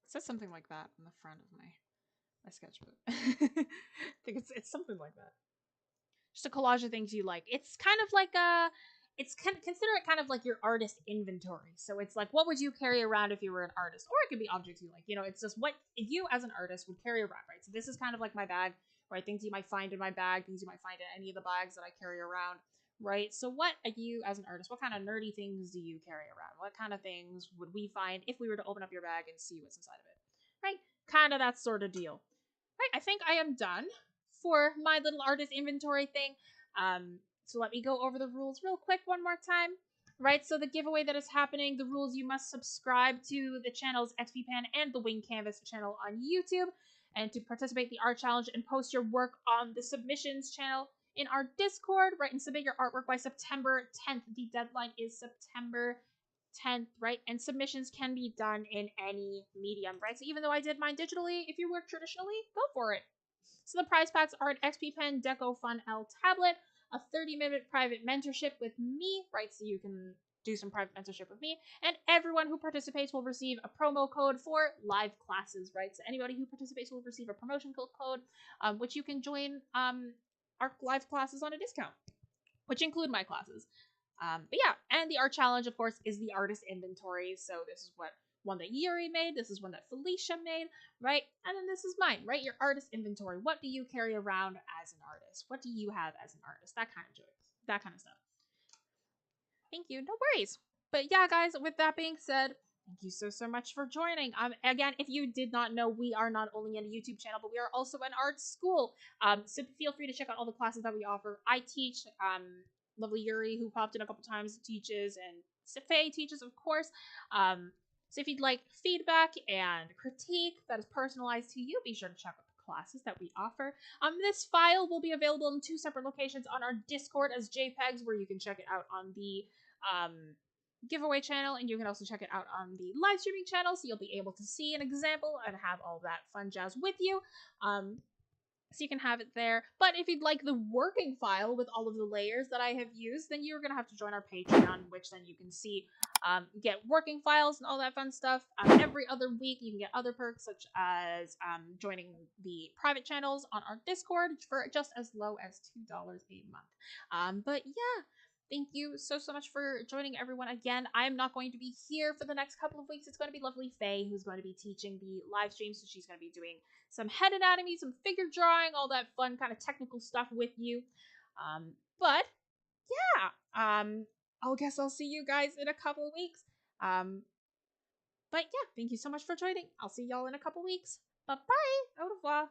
It says something like that on the front of my sketchbook. I think it's something like that. Just a collage of things you like. It's kind of like consider it kind of like your artist inventory. So it's like, what would you carry around if you were an artist? Or it could be objects you like. You know, it's just what you as an artist would carry around, right? So this is kind of like my bag, right? Things you might find in my bag, things you might find in any of the bags that I carry around, right? So what are you as an artist? What kind of nerdy things do you carry around? What kind of things would we find if we were to open up your bag and see what's inside of it, right? Kind of that sort of deal. Right, I think I am done for my little artist inventory thing. So let me go over the rules real quick one more time. Right, so the giveaway that is happening, the rules: you must subscribe to the channels XP Pan and the Wing Canvas channel on YouTube, and to participate in the art challenge and post your work on the submissions channel in our Discord, right, and submit your artwork by September 10th. The deadline is September 10th, right? And submissions can be done in any medium, right? So even though I did mine digitally, if you work traditionally, go for it. So the prize packs are an XP Pen Deco Fun L tablet, a 30-minute private mentorship with me, right? So you can do some private mentorship with me, and everyone who participates will receive a promo code for live classes, right? So anybody who participates will receive a promotion code, which you can join our live classes on a discount, which include my classes. But yeah, and the art challenge, of course, is the artist inventory. So this is one that Yuri made. This is one that Felicia made, right? And then this is mine, right? Your artist inventory. What do you carry around as an artist? What do you have as an artist? That kind of joy, that kind of stuff. Thank you. No worries. But yeah, guys, with that being said, thank you so much for joining. Again, if you did not know, we are not only a YouTube channel, but we are also an art school. So feel free to check out all the classes that we offer. I teach. Lovely Yuri, who popped in a couple times, teaches, and Faye teaches, of course. So if you'd like feedback and critique that is personalized to you, be sure to check out the classes that we offer. This file will be available in 2 separate locations on our Discord as JPEGs, where you can check it out on the giveaway channel, and you can also check it out on the live streaming channel, so you'll be able to see an example and have all that fun jazz with you. So you can have it there. But if you'd like the working file with all of the layers that I have used, then you're going to have to join our Patreon, which then you can see, get working files and all that fun stuff. Every other week, you can get other perks, such as joining the private channels on our Discord for just as low as $2 a month. But yeah, thank you so much for joining, everyone. Again, I'm not going to be here for the next couple of weeks. It's going to be lovely Faye who's going to be teaching the live stream, so she's going to be doing some head anatomy, some figure drawing, all that fun kind of technical stuff with you. But yeah, I guess I'll see you guys in a couple of weeks. But yeah, thank you so much for joining. I'll see y'all in a couple weeks. Bye bye. Au revoir.